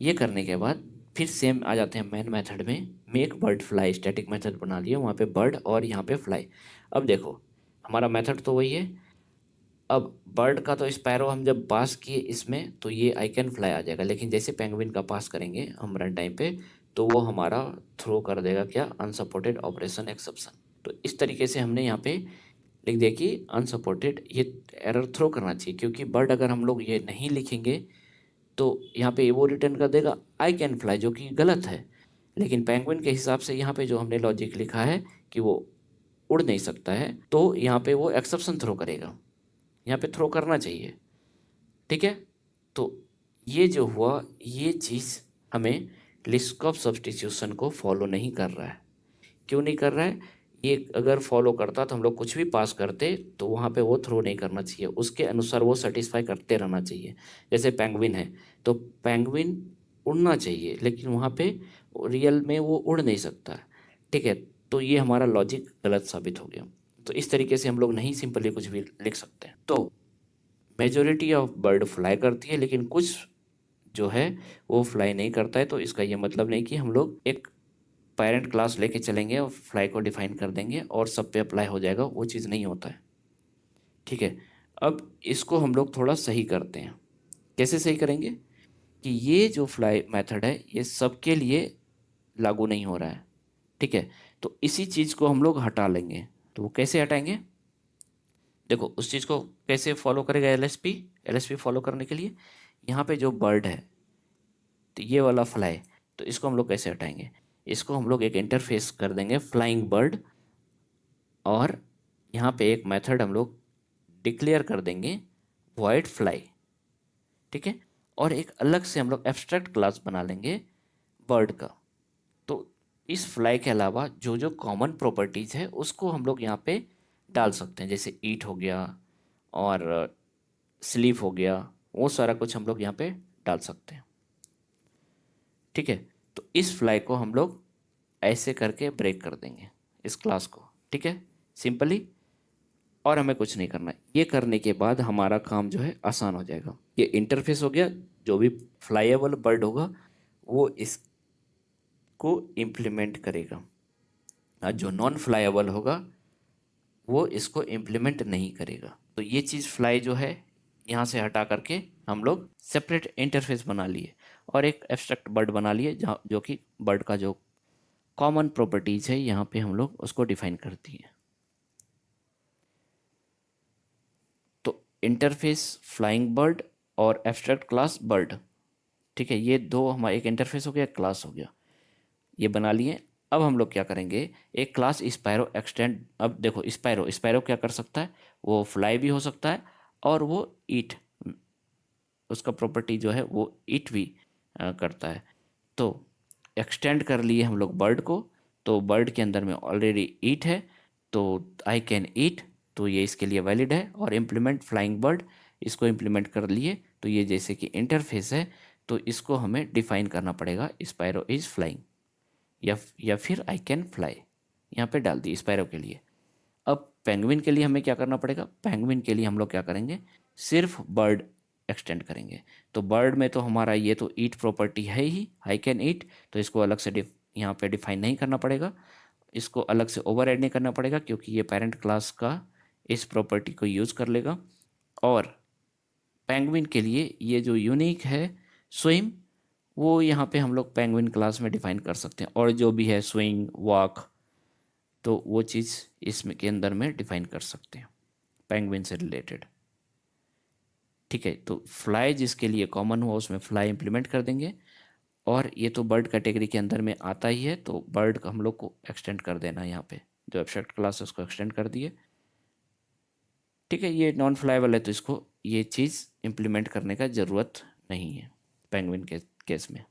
ये करने के बाद फिर सेम आ जाते हैं मेन मेथड में make bird fly, static method बना लिया, वहाँ पे बर्ड और यहाँ पे फ्लाई। अब देखो हमारा मेथड तो वही है, अब बर्ड का तो स्पैरो हम जब पास किए इसमें तो ये आई कैन फ्लाई आ जाएगा, लेकिन जैसे पेंगुइन का पास करेंगे हम रन टाइम पे तो वो हमारा थ्रो कर देगा क्या, अनसपोर्टेड ऑपरेशन एक्सेप्शन। तो इस तरीके से हमने यहाँ पे लिख दिया कि अनसपोर्टेड, ये एरर थ्रो करना चाहिए, क्योंकि बर्ड अगर हम लोग ये नहीं लिखेंगे तो यहाँ पे वो रिटर्न कर देगा आई कैन फ्लाई, जो कि गलत है। लेकिन पेंगुइन के हिसाब से यहाँ पे जो हमने लॉजिक लिखा है कि वो उड़ नहीं सकता है, तो यहाँ पे वो एक्सेप्शन थ्रो करेगा, यहाँ पे थ्रो करना चाहिए, ठीक है। तो ये जो हुआ, ये चीज़ हमें लिस्ट ऑफ सब्स्टिट्यूशन को फॉलो नहीं कर रहा है। क्यों नहीं कर रहा है, ये अगर फॉलो करता तो हम लोग कुछ भी पास करते तो वहाँ पे वो थ्रो नहीं करना चाहिए, उसके अनुसार वो सेटिस्फाई करते रहना चाहिए। जैसे पेंगुइन है तो पेंगुइन उड़ना चाहिए, लेकिन वहाँ पे रियल में वो उड़ नहीं सकता, ठीक है। तो ये हमारा लॉजिक गलत साबित हो गया। तो इस तरीके से हम लोग नहीं सिंपली कुछ भी लिख सकते हैं। तो मेजोरिटी ऑफ बर्ड फ्लाई करती है, लेकिन कुछ जो है वो फ्लाई नहीं करता है, तो इसका ये मतलब नहीं कि हम लोग एक पेरेंट क्लास लेके चलेंगे और फ्लाई को डिफाइन कर देंगे और सब पे अप्लाई हो जाएगा, वो चीज़ नहीं होता है, ठीक है। अब इसको हम लोग थोड़ा सही करते हैं। कैसे सही करेंगे कि ये जो फ्लाई मेथड है ये सबके लिए लागू नहीं हो रहा है, ठीक है। तो इसी चीज़ को हम लोग हटा लेंगे, तो वो कैसे हटाएंगे, देखो उस चीज़ को कैसे फॉलो करेगा एलएसपी। एलएसपी फॉलो करने के लिए यहाँ पे जो बर्ड है, तो ये वाला फ्लाई, तो इसको हम लोग कैसे हटाएंगे, इसको हम लोग एक इंटरफेस कर देंगे फ्लाइंग बर्ड, और यहाँ पे एक मेथड हम लोग डिक्लेयर कर देंगे वॉइड फ्लाई, ठीक है। और एक अलग से हम लोग एब्स्ट्रैक्ट क्लास बना लेंगे बर्ड का। तो इस फ्लाई के अलावा जो जो कॉमन प्रॉपर्टीज़ है उसको हम लोग यहाँ पे डाल सकते हैं, जैसे ईट हो गया और स्लीप हो गया, वो सारा कुछ हम लोग यहाँ पे डाल सकते हैं, ठीक है। तो इस फ्लाई को हम लोग ऐसे करके ब्रेक कर देंगे इस क्लास को, ठीक है, सिंपली। और हमें कुछ नहीं करना है, ये करने के बाद हमारा काम जो है आसान हो जाएगा। ये इंटरफेस हो गया, जो भी फ्लाईएबल बर्ड होगा वो इसको इम्प्लीमेंट करेगा, और जो नॉन फ्लाईएबल होगा वो इसको इम्प्लीमेंट नहीं करेगा। तो ये चीज़ फ्लाई जो है यहाँ से हटा करके हम लोग सेपरेट इंटरफेस बना लिए और एक एब्स्ट्रैक्ट बर्ड बना लिए, जहाँ जो कि बर्ड का जो कॉमन प्रॉपर्टीज़ है यहाँ पे हम लोग उसको डिफाइन करती हैं। तो इंटरफेस फ्लाइंग बर्ड और एब्स्ट्रैक्ट क्लास बर्ड, ठीक है, ये दो हमारा एक इंटरफेस हो गया, एक क्लास हो गया, ये बना लिए। अब हम लोग क्या करेंगे, एक क्लास स्पैरो एक्सटेंड। अब देखो स्पैरो स्पैरो क्या कर सकता है, वो फ्लाई भी हो सकता है और वो ईट, उसका प्रॉपर्टी जो है वो ईट भी करता है। तो एक्सटेंड कर लिए हम लोग बर्ड को, तो बर्ड के अंदर में ऑलरेडी ईट है, तो आई कैन ईट, तो ये इसके लिए वैलिड है। और इम्प्लीमेंट फ्लाइंग बर्ड, इसको इम्प्लीमेंट कर लिए, तो ये जैसे कि इंटरफेस है, तो इसको हमें डिफाइन करना पड़ेगा स्पायरो इज फ्लाइंग, या फिर आई कैन फ्लाई, यहाँ पे डाल दी स्पैरो के लिए। अब पेंगुइन के लिए हमें क्या करना पड़ेगा, पेंगुइन के लिए हम लोग क्या करेंगे, सिर्फ बर्ड एक्सटेंड करेंगे। तो बर्ड में तो हमारा ये तो ईट प्रॉपर्टी है ही, आई कैन ईट, तो इसको अलग से यहाँ पे डिफाइन नहीं करना पड़ेगा, इसको अलग से ओवर नहीं करना पड़ेगा, क्योंकि ये पेरेंट क्लास का इस प्रॉपर्टी को यूज़ कर लेगा। और पेंगुइन के लिए ये जो यूनिक है स्विम, वो यहाँ पे हम लोग पेंगुइन क्लास में डिफाइन कर सकते हैं, और जो भी है स्विंग वॉक, तो वो चीज़ इसमें के अंदर में डिफाइन कर सकते हैं पेंगुइन से रिलेटेड। ठीक है, तो फ्लाई जिसके लिए कॉमन हुआ उसमें फ्लाई इंप्लीमेंट कर देंगे, और ये तो बर्ड कैटेगरी के अंदर में आता ही है, तो बर्ड का हम लोग को एक्सटेंड कर देना है यहाँ पे, जो एब्स्ट्रैक्ट क्लास है उसको एक्सटेंड कर दिए। ठीक है, ये नॉन फ्लाइबल है तो इसको ये चीज़ इंप्लीमेंट करने का ज़रूरत नहीं है पेंगुइन के केस में।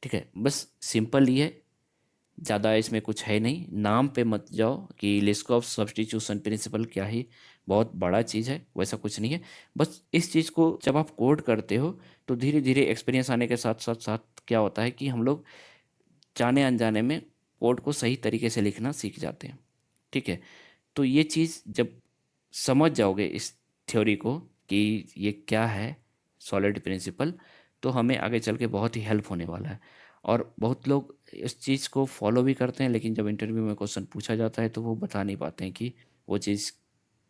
ठीक है, बस सिंपल ही है, ज़्यादा इसमें कुछ है नहीं। नाम पे मत जाओ कि लिस्कॉफ सब्स्टिट्यूशन प्रिंसिपल क्या ही बहुत बड़ा चीज़ है, वैसा कुछ नहीं है। बस इस चीज़ को जब आप कोड करते हो तो धीरे धीरे एक्सपीरियंस आने के साथ साथ साथ क्या होता है कि हम लोग जाने अनजाने में कोड को सही तरीके से लिखना सीख जाते हैं। ठीक है, तो ये चीज़ जब समझ जाओगे इस थ्योरी को कि ये क्या है सॉलिड प्रिंसिपल, तो हमें आगे चल के बहुत ही हेल्प होने वाला है। और बहुत लोग इस चीज़ को फॉलो भी करते हैं, लेकिन जब इंटरव्यू में क्वेश्चन पूछा जाता है तो वो बता नहीं पाते हैं कि वो चीज़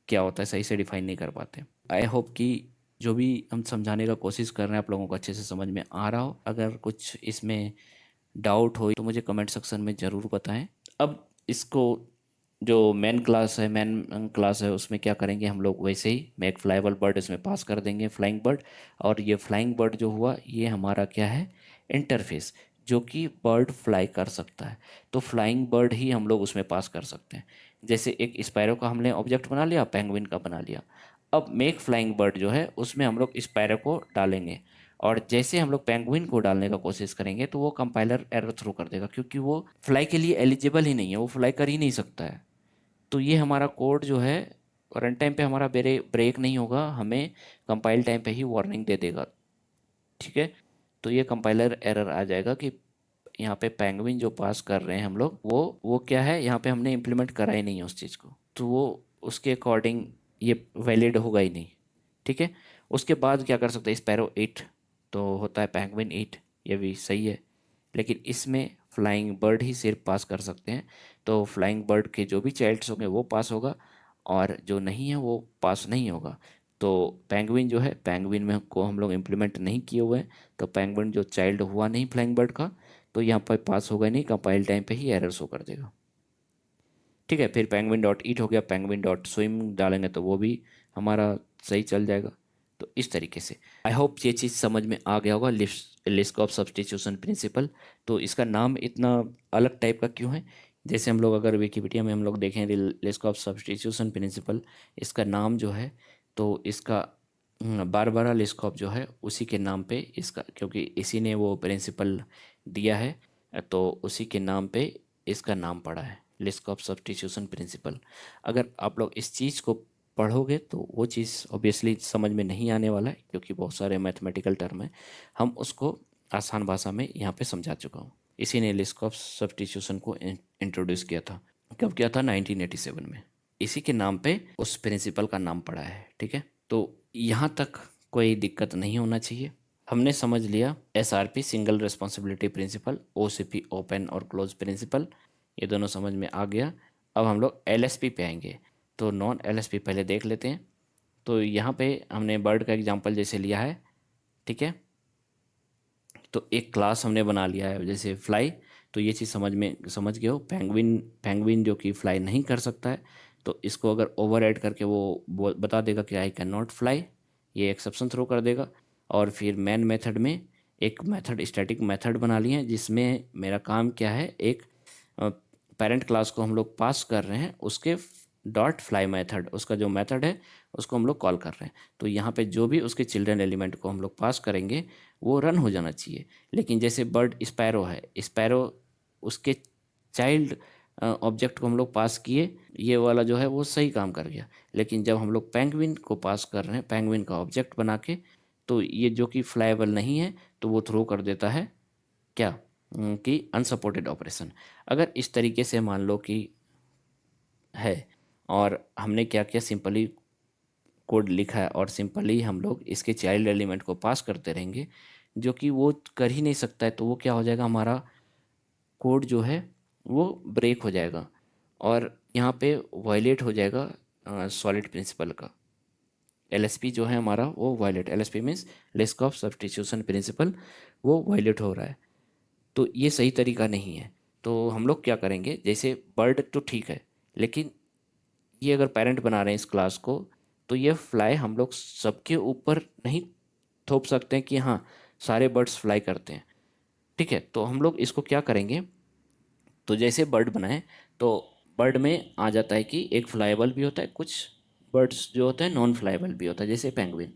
क्या होता है, सही से डिफाइन नहीं कर पाते। आई होप कि जो भी हम समझाने का कोशिश कर रहे हैं आप लोगों को अच्छे से समझ में आ रहा हो। अगर कुछ इसमें डाउट हो तो मुझे कमेंट सेक्शन में ज़रूर बताएं। अब इसको जो मेन क्लास है उसमें क्या करेंगे हम लोग, वैसे ही मेक फ्लाइबल बर्ड इसमें पास कर देंगे फ्लाइंग बर्ड। और ये फ्लाइंग बर्ड जो हुआ ये हमारा क्या है, इंटरफेस, जो कि बर्ड फ्लाई कर सकता है, तो फ्लाइंग बर्ड ही हम लोग उसमें पास कर सकते हैं। जैसे एक स्पैरो का हमने ऑब्जेक्ट बना लिया, पेंगुइन का बना लिया। अब मेक फ्लाइंग बर्ड जो है उसमें हम लोग स्पैरो को डालेंगे, और जैसे हम लोग पेंगुइन को डालने का कोशिश करेंगे तो वो कंपाइलर एरर थ्रो कर देगा, क्योंकि वो फ्लाई के लिए एलिजिबल ही नहीं है, वो फ्लाई कर ही नहीं सकता है। तो ये हमारा कोड जो है रन टाइम पे हमारा ब्रेक नहीं होगा, हमें कंपाइल टाइम पे ही वार्निंग दे देगा। ठीक है, तो ये कंपाइलर एरर आ जाएगा कि यहाँ पे पेंगुइन जो पास कर रहे हैं हम लोग, वो क्या है, यहाँ पे हमने इम्प्लीमेंट करा ही नहीं है उस चीज़ को, तो वो उसके अकॉर्डिंग ये वैलिड होगा ही नहीं। ठीक है, उसके बाद क्या कर सकते हैं, स्पैरो 8 तो होता है पेंगुइन 8, ये भी सही है, लेकिन इसमें फ्लाइंग बर्ड ही सिर्फ पास कर सकते हैं। तो फ्लाइंग बर्ड के जो भी चाइल्ड्स होंगे वो पास होगा, और जो नहीं है वो पास नहीं होगा। तो पेंगुइन जो है, पेंगुइन में को हम लोग इम्प्लीमेंट नहीं किए हुए हैं, तो पेंगुइन जो चाइल्ड हुआ नहीं फ्लाइंग बर्ड का, तो यहाँ पर पास होगा नहीं, कंपाइल टाइम पे ही एरर शो कर देगा। ठीक है, फिर पेंगुइन डॉट ईट हो गया, पेंगुइन डॉट स्विम डालेंगे तो वो भी हमारा सही चल जाएगा। तो इस तरीके से आई होप ये चीज़ समझ में आ गया होगा, लिस्ट ऑफ सब्स्टिट्यूशन प्रिंसिपल। तो इसका नाम इतना अलग टाइप का क्यों है, जैसे हम लोग अगर विकिपीडिया में हम लोग देखें लिस्ट ऑफ सब्स्टिट्यूशन प्रिंसिपल, इसका नाम जो है, तो इसका बारबरा लिस्कॉफ जो है उसी के नाम पे इसका, क्योंकि इसी ने वो प्रिंसिपल दिया है, तो उसी के नाम पे इसका नाम पड़ा है, लिस्कॉफ सब्स्टिट्यूशन प्रिंसिपल। अगर आप लोग इस चीज़ को पढ़ोगे तो वो चीज़ ऑब्वियसली समझ में नहीं आने वाला है, क्योंकि बहुत सारे मैथमेटिकल टर्म है, हम उसको आसान भाषा में यहाँ पे समझा चुका हूँ। इसी ने लिस्कॉफ सब्स्टिट्यूशन को इंट्रोड्यूस किया था, कब किया था, 1987 में। इसी के नाम पे उस प्रिंसिपल का नाम पड़ा है। ठीक है, तो यहाँ तक कोई दिक्कत नहीं होना चाहिए। हमने समझ लिया SRP single responsibility principle, OCP open और क्लोज प्रिंसिपल, ये दोनों समझ में आ गया। अब हम लोग LSP पे आएंगे, तो नॉन LSP पहले देख लेते हैं। तो यहाँ पे हमने बर्ड का एग्जांपल जैसे लिया है, ठीक है, तो एक क्लास हमने बना लिया है जैसे फ्लाई, तो ये चीज़ समझ गए हो। पेंगुइन पेंगुइन जो कि फ्लाई नहीं कर सकता है, तो इसको अगर ओवर ऐड करके वो बता देगा कि आई कैन नॉट फ्लाई, ये एक्सेप्शन थ्रो कर देगा। और फिर मेन मेथड में एक मेथड स्टैटिक मेथड बना लिए हैं, जिसमें मेरा काम क्या है, एक पेरेंट क्लास को हम लोग पास कर रहे हैं, उसके डॉट फ्लाई मेथड, उसका जो मेथड है उसको हम लोग कॉल कर रहे हैं। तो यहाँ पे जो भी उसके चिल्ड्रन एलिमेंट को हम लोग पास करेंगे वो रन हो जाना चाहिए। लेकिन जैसे बर्ड स्पैरो है, स्पैरो उसके चाइल्ड ऑब्जेक्ट को हम लोग पास किए, ये वाला जो है वो सही काम कर गया। लेकिन जब हम लोग पेंगुइन को पास कर रहे हैं, पेंगुइन का ऑब्जेक्ट बना के, तो ये जो कि फ्लाइबल नहीं है, तो वो थ्रो कर देता है क्या, कि अनसपोर्टेड ऑपरेशन। अगर इस तरीके से मान लो कि है और हमने क्या किया, सिंपली कोड लिखा है और सिंपली हम लोग इसके चाइल्ड एलिमेंट को पास करते रहेंगे, जो कि वो कर ही नहीं सकता है, तो वो क्या हो जाएगा, हमारा कोड जो है वो ब्रेक हो जाएगा और यहाँ पे वायलेट हो जाएगा सॉलिड प्रिंसिपल का। एलएसपी जो है हमारा वो violate, LSP means risk of substitution principle, वो वायलेट हो रहा है। तो ये सही तरीका नहीं है। तो हम लोग क्या करेंगे, जैसे बर्ड तो ठीक है, लेकिन ये अगर पेरेंट बना रहे हैं इस क्लास को, तो ये फ्लाई हम लोग सबके ऊपर नहीं थोप सकते हैं कि हाँ सारे बर्ड्स फ्लाई करते हैं। ठीक है, तो हम लोग इसको क्या करेंगे, तो जैसे बर्ड बनाए तो बर्ड में आ जाता है कि एक फ्लाइबल भी होता है, कुछ बर्ड्स जो होते हैं नॉन फ्लाइबल भी होता है, जैसे पेंगुइन।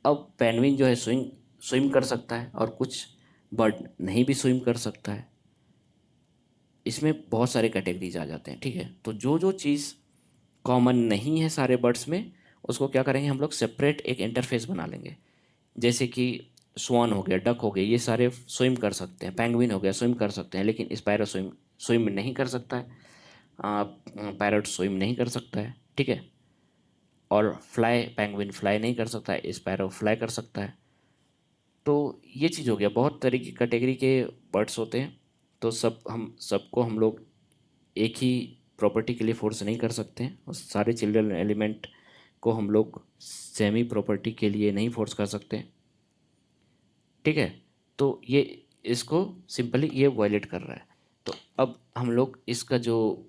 अब पेंगुइन जो है स्विम स्विम कर सकता है और कुछ बर्ड नहीं भी स्विम कर सकता है। इसमें बहुत सारे कैटेगरीज आ जाते हैं। ठीक है, तो जो जो चीज़ कॉमन नहीं है सारे बर्ड्स में, उसको क्या करेंगे, हम लोग सेपरेट एक इंटरफेस बना लेंगे। जैसे कि स्वान हो गया, डक हो गया, ये सारे स्विम कर सकते हैं। पेंगुइन हो गया, स्विम कर सकते हैं, लेकिन स्पैरो स्विम स्विम नहीं कर सकता है। पैरट स्विम नहीं कर सकता है। ठीक है, और फ्लाई, पेंगुइन फ्लाई नहीं कर सकता है, स्पैरो फ्लाई कर सकता है। तो ये चीज़ हो गया, बहुत तरह की कैटेगरी के बर्ड्स होते हैं। तो हम सबको हम लोग एक ही प्रॉपर्टी के लिए फोर्स नहीं कर सकते हैं, और सारे चिल्ड्रन एलिमेंट को हम लोग सेमी प्रॉपर्टी के लिए नहीं फोर्स कर सकते हैं। ठीक है, तो ये इसको सिंपली ये वायलेट कर रहा है। तो अब हम लोग इसका जो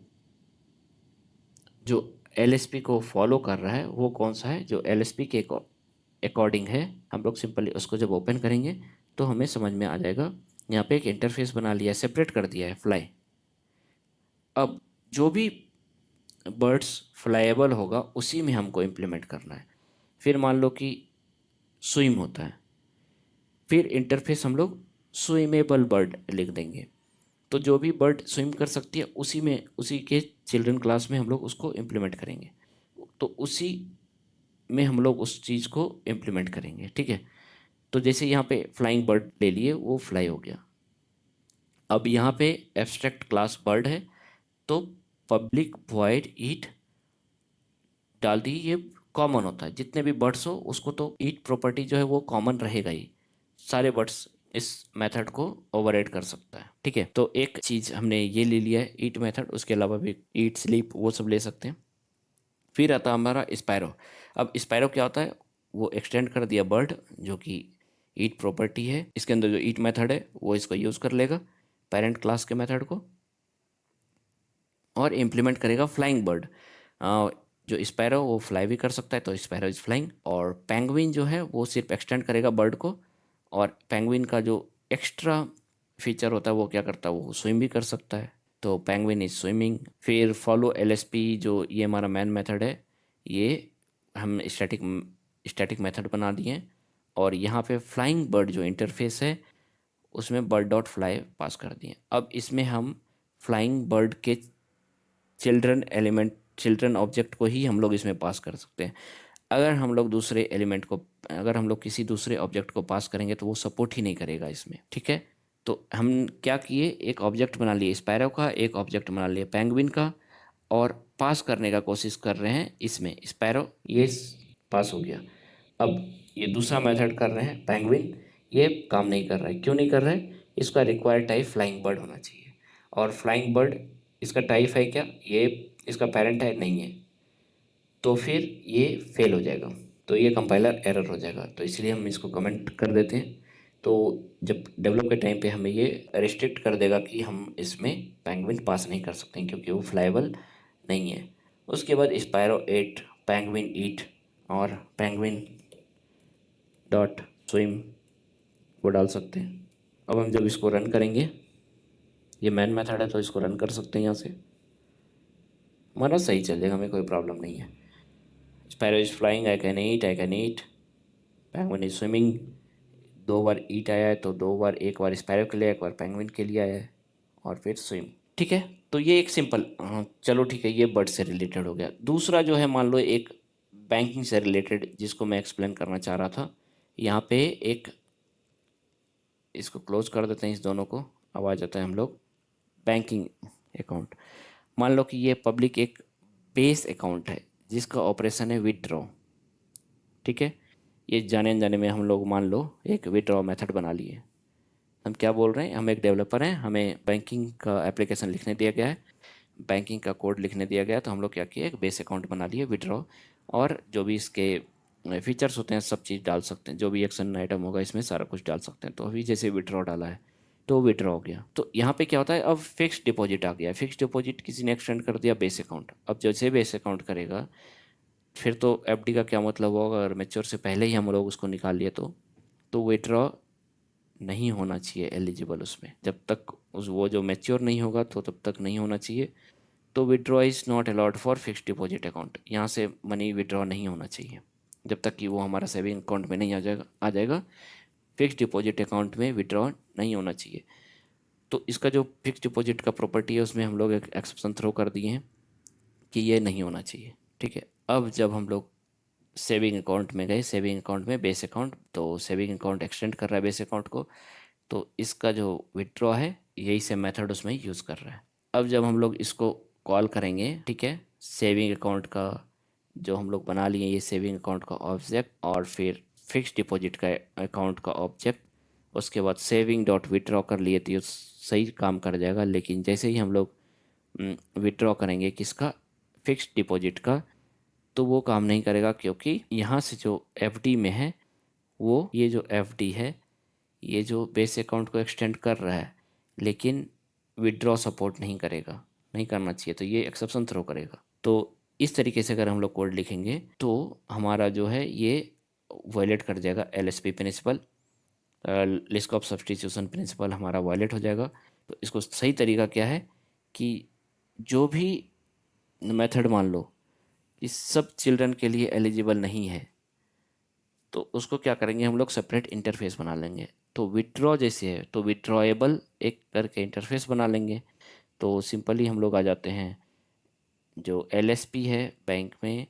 जो एलएसपी को फॉलो कर रहा है वो कौन सा है, जो एलएसपी के अकॉर्डिंग है, हम लोग सिंपली उसको जब ओपन करेंगे तो हमें समझ में आ जाएगा। यहाँ पे एक इंटरफेस बना लिया है, सेपरेट कर दिया है फ्लाई। अब जो भी बर्ड्स फ्लाइएबल होगा उसी में हमको इम्प्लीमेंट करना है। फिर मान लो कि स्विम होता है, फिर इंटरफेस हम लोग स्विमेबल बर्ड लिख देंगे। तो जो भी बर्ड स्विम कर सकती है उसी में, उसी के चिल्ड्रन क्लास में हम लोग उसको इम्प्लीमेंट करेंगे। तो उसी में हम लोग उस चीज़ को इम्प्लीमेंट करेंगे। ठीक है, तो जैसे यहाँ पे फ्लाइंग बर्ड ले लिए, वो फ्लाई हो गया। अब यहाँ पे एब्स्ट्रैक्ट क्लास बर्ड है, तो पब्लिक वॉइड ईट डाल दी। ये कॉमन होता है, जितने भी बर्ड्स हो उसको तो ईट प्रॉपर्टी जो है वो कॉमन रहेगा ही। सारे बर्ड्स इस मेथड को ओवरराइड कर सकता है। ठीक है, तो एक चीज़ हमने ये ले लिया है ईट मेथड, उसके अलावा भी ईट, स्लीप, वो सब ले सकते हैं। फिर आता है हमारा स्पैरो। अब स्पैरो क्या होता है, वो एक्सटेंड कर दिया बर्ड, जो कि ईट प्रॉपर्टी है, इसके अंदर जो ईट मेथड है वो इसको यूज़ कर लेगा, पेरेंट क्लास के मेथड को, और इम्प्लीमेंट करेगा फ्लाइंग बर्ड। जो स्पैरो वो फ्लाई भी कर सकता है, तो स्पैरो इज फ्लाइंग। और पेंगुइन जो है वो सिर्फ एक्सटेंड करेगा बर्ड को, और पेंगुइन का जो एक्स्ट्रा फीचर होता है वो क्या करता है, वो स्विम भी कर सकता है, तो पेंगुइन इज स्विमिंग। फिर फॉलो एलएसपी, जो ये हमारा मैन मेथड है, ये हम स्टैटिक मेथड बना दिए हैं। और यहाँ पे फ्लाइंग बर्ड जो इंटरफेस है उसमें बर्ड डॉट फ्लाई पास कर दिए। अब इसमें हम फ्लाइंग बर्ड के चिल्ड्रन ऑब्जेक्ट को ही हम लोग इसमें पास कर सकते हैं। अगर हम लोग दूसरे एलिमेंट को, अगर हम लोग किसी दूसरे ऑब्जेक्ट को पास करेंगे तो वो सपोर्ट ही नहीं करेगा इसमें। ठीक है, तो हम क्या किए, एक ऑब्जेक्ट बना लिए स्पैरो का, एक ऑब्जेक्ट बना लिए पेंगुइन का, और पास करने का कोशिश कर रहे हैं इसमें स्पैरो, ये पास हो गया। अब ये दूसरा मेथड कर रहे हैं पेंगुइन, ये काम नहीं कर रहा है। क्यों नहीं कर रहा है, इसका रिक्वायर्ड टाइप फ्लाइंग बर्ड होना चाहिए, और फ्लाइंग बर्ड इसका टाइप है क्या, ये इसका पेरेंट है, नहीं है, तो फिर ये फेल हो जाएगा, तो ये कंपाइलर एरर हो जाएगा। तो इसलिए हम इसको कमेंट कर देते हैं। तो जब डेवलप के टाइम पे हमें ये रिस्ट्रिक्ट कर देगा कि हम इसमें पेंगुइन पास नहीं कर सकते हैं, क्योंकि वो फ्लाइबल नहीं है। उसके बाद स्पायरो एट, पेंगुइन ईट, और पेंगुइन डॉट स्विम, वो डाल सकते हैं। अब हम जब इसको रन करेंगे, ये मैन मेथड है तो इसको रन कर सकते हैं यहाँ से, हमारा सही चलेगा, हमें कोई प्रॉब्लम नहीं है। Sparrow is flying, I can eat, I can eat. Penguin is swimming, दो बार ईट आया है, तो दो बार, एक बार स्पैरो के लिए, एक बार पेंगुइन के लिए आया है, और फिर स्विम। ठीक है, तो ये एक सिंपल, चलो ठीक है, ये बर्ड से रिलेटेड हो गया। दूसरा जो है, मान लो एक बैंकिंग से रिलेटेड, जिसको मैं एक्सप्लेन करना चाह रहा था। यहाँ पे एक, इसको क्लोज कर देते हैं इस दोनों को, अब आ जाता है हम लोग बैंकिंग अकाउंट। मान लो कि ये पब्लिक एक बेस अकाउंट है जिसका ऑपरेशन है विदड्रॉ। ठीक है, ये जाने अनजाने में हम लोग मान लो एक विदड्रॉ मेथड बना लिए। हम क्या बोल रहे हैं, हम एक डेवलपर हैं, हमें बैंकिंग का एप्लीकेशन लिखने दिया गया है, बैंकिंग का कोड लिखने दिया गया है, तो हम लोग क्या किए, एक बेस अकाउंट बना लिए विदड्रॉ, और जो भी इसके फीचर्स होते हैं सब चीज़ डाल सकते हैं, जो भी एक्शन आइटम होगा इसमें सारा कुछ डाल सकते हैं। तो अभी जैसे विदड्रॉ डाला है तो विदड्रॉ हो गया। तो यहाँ पे क्या होता है, अब फिक्स डिपॉजिट आ गया। फिक्स डिपॉजिट किसी ने एक्सटेंड कर दिया बेस अकाउंट। अब जैसे बेस अकाउंट करेगा फिर तो एफडी का क्या मतलब होगा, अगर मैच्योर से पहले ही हम लोग उसको निकाल लिए तो विड्रॉ नहीं होना चाहिए एलिजिबल उसमें, जब तक उस वो जो मैच्योर नहीं होगा तो तब तक नहीं होना चाहिए। तो withdraw is not allowed for fix deposit account, यहाँ से मनी विड्रॉ नहीं होना चाहिए जब तक कि वो हमारा सेविंग अकाउंट में नहीं आ जाएगा। फिक्स डिपॉजिट अकाउंट में विड्रॉ नहीं होना चाहिए। तो इसका जो फिक्स डिपॉजिट का प्रॉपर्टी है उसमें हम लोग एक एक्सेप्शन थ्रो कर दिए हैं कि ये नहीं होना चाहिए। ठीक है, अब जब हम लोग सेविंग अकाउंट में गए, सेविंग अकाउंट में बेस अकाउंट, तो सेविंग अकाउंट एक्सटेंड कर रहा है बेस अकाउंट को, तो इसका जो विड्रॉ है यही से मेथड उसमें यूज़ कर रहा है। अब जब हम लोग इसको कॉल करेंगे, ठीक है, सेविंग अकाउंट का जो हम लोग बना लिए ये सेविंग अकाउंट का ऑब्जेक्ट, और फिर फिक्स डिपॉजिट का अकाउंट का ऑब्जेक्ट, उसके बाद सेविंग डॉट विड्रॉ कर लिए तो ये सही काम कर जाएगा। लेकिन जैसे ही हम लोग विड्रॉ करेंगे किसका, फिक्स डिपॉजिट का, तो वो काम नहीं करेगा, क्योंकि यहाँ से जो एफडी में है वो ये जो एफडी है ये जो बेस अकाउंट को एक्सटेंड कर रहा है लेकिन विड्रॉ सपोर्ट नहीं करेगा, नहीं करना चाहिए, तो ये एक्सेप्शन थ्रो करेगा। तो इस तरीके से अगर हम लोग कोड लिखेंगे तो हमारा जो है ये वायलेट कर जाएगा LSP principle, list of substitution principle हमारा वायलेट हो जाएगा। तो इसको सही तरीका क्या है कि जो भी मेथड मान लो कि सब चिल्ड्रन के लिए एलिजिबल नहीं है तो उसको क्या करेंगे, हम लोग सेपरेट इंटरफेस बना लेंगे। तो विड्रॉ जैसे है तो विड्रॉएबल एक करके इंटरफेस बना लेंगे। तो सिंपली हम लोग आ जाते हैं जो एलएसपी है बैंक में,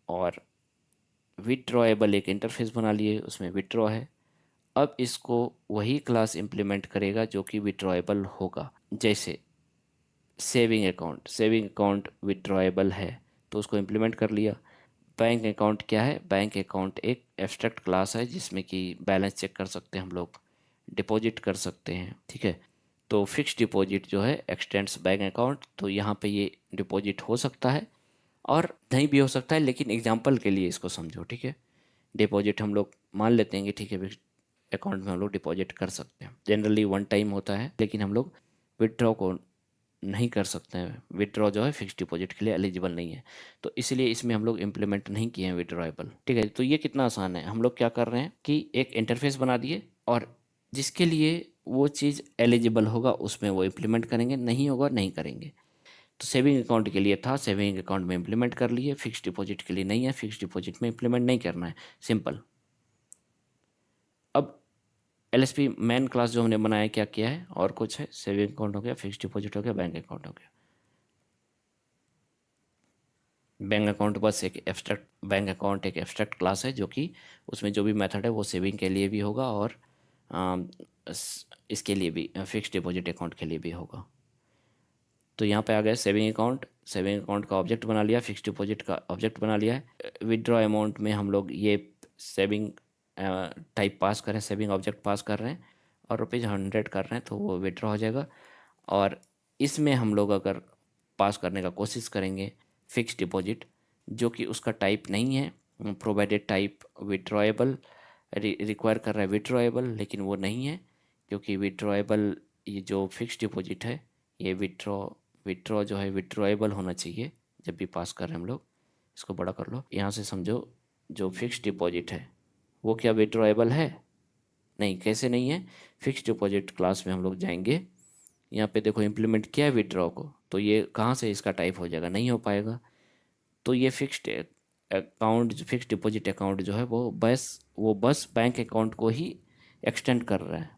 और विड्रॉएबल एक इंटरफेस बना लिए, उसमें विड्रॉ है। अब इसको वही क्लास इम्प्लीमेंट करेगा जो कि विड्रॉएबल होगा। जैसे सेविंग अकाउंट विड्रॉएबल है तो उसको इम्प्लीमेंट कर लिया। बैंक अकाउंट क्या है, बैंक अकाउंट एक एब्स्ट्रैक्ट क्लास है जिसमें कि बैलेंस चेक कर सकते हैं हम लोग, डिपॉजिट कर सकते हैं। ठीक है, तो फिक्स डिपॉजिट जो है एक्सटेंड्स बैंक अकाउंट, तो यहाँ पे ये डिपॉजिट हो सकता है और नहीं भी हो सकता है, लेकिन एग्जांपल के लिए इसको समझो। ठीक है, डिपॉजिट हम लोग मान लेते हैं कि ठीक है फिक्स अकाउंट में हम लोग डिपॉजिट कर सकते हैं, जनरली वन टाइम होता है, लेकिन हम लोग विड्रॉ को नहीं कर सकते हैं। विड्रॉ जो है फिक्स डिपॉजिट के लिए एलिजिबल नहीं है, तो इसलिए इसमें हम लोग इम्प्लीमेंट नहीं किए हैं विड्रॉएबल। ठीक है, तो ये कितना आसान है। हम लोग क्या कर रहे हैं कि एक इंटरफेस बना दिए और जिसके लिए वो चीज़ एलिजिबल होगा उसमें वो इम्प्लीमेंट करेंगे, नहीं होगा नहीं करेंगे। तो सेविंग अकाउंट के लिए था, सेविंग अकाउंट में इम्प्लीमेंट कर लिए, फिक्स डिपॉजिट के लिए नहीं है, फिक्स डिपॉजिट में इम्प्लीमेंट नहीं करना है, सिंपल। अब एलएसपी मेन क्लास जो हमने बनाया क्या किया है, और कुछ है, सेविंग अकाउंट हो गया, फिक्स डिपॉजिट हो गया, बैंक अकाउंट हो गया। बैंक अकाउंट बस एक एब्स्ट्रैक्ट, बैंक अकाउंट एक एब्स्ट्रैक्ट क्लास है जो कि उसमें जो भी मेथड है वो सेविंग के लिए भी होगा और इसके लिए भी फिक्स डिपॉजिट अकाउंट के लिए भी होगा। तो यहाँ पे आ गया सेविंग अकाउंट, सेविंग अकाउंट का ऑब्जेक्ट बना लिया, फिक्स डिपॉजिट का ऑब्जेक्ट बना लिया है। विड्रॉ अमाउंट में हम लोग ये सेविंग टाइप पास करें, सेविंग ऑब्जेक्ट पास कर रहे हैं और ₹100 कर रहे हैं तो वो विड्रॉ हो जाएगा। और इसमें हम लोग अगर पास करने का कोशिश करेंगे फिक्स डिपॉजिट जो कि उसका टाइप नहीं है, प्रोवाइडेड टाइप विड्रॉएबल रिक्वायर कर रहा है विड्रॉएबल, लेकिन वो नहीं है क्योंकि विड्रॉएबल ये जो फिक्स डिपॉजिट है ये विड्रॉ जो है विड्रॉएबल होना चाहिए जब भी पास कर रहे हैं हम लोग। इसको बड़ा कर लो, यहाँ से समझो जो फिक्स डिपॉजिट है वो क्या विड्रॉएबल है, नहीं, कैसे नहीं है। फिक्स डिपॉजिट क्लास में हम लोग जाएंगे, यहाँ पे देखो इम्प्लीमेंट किया है विड्रॉ को, तो ये कहाँ से इसका टाइप हो जाएगा, नहीं हो पाएगा। तो ये fixed account, fix deposit account जो है वो बस बैंक अकाउंट को ही एक्सटेंड कर रहा है,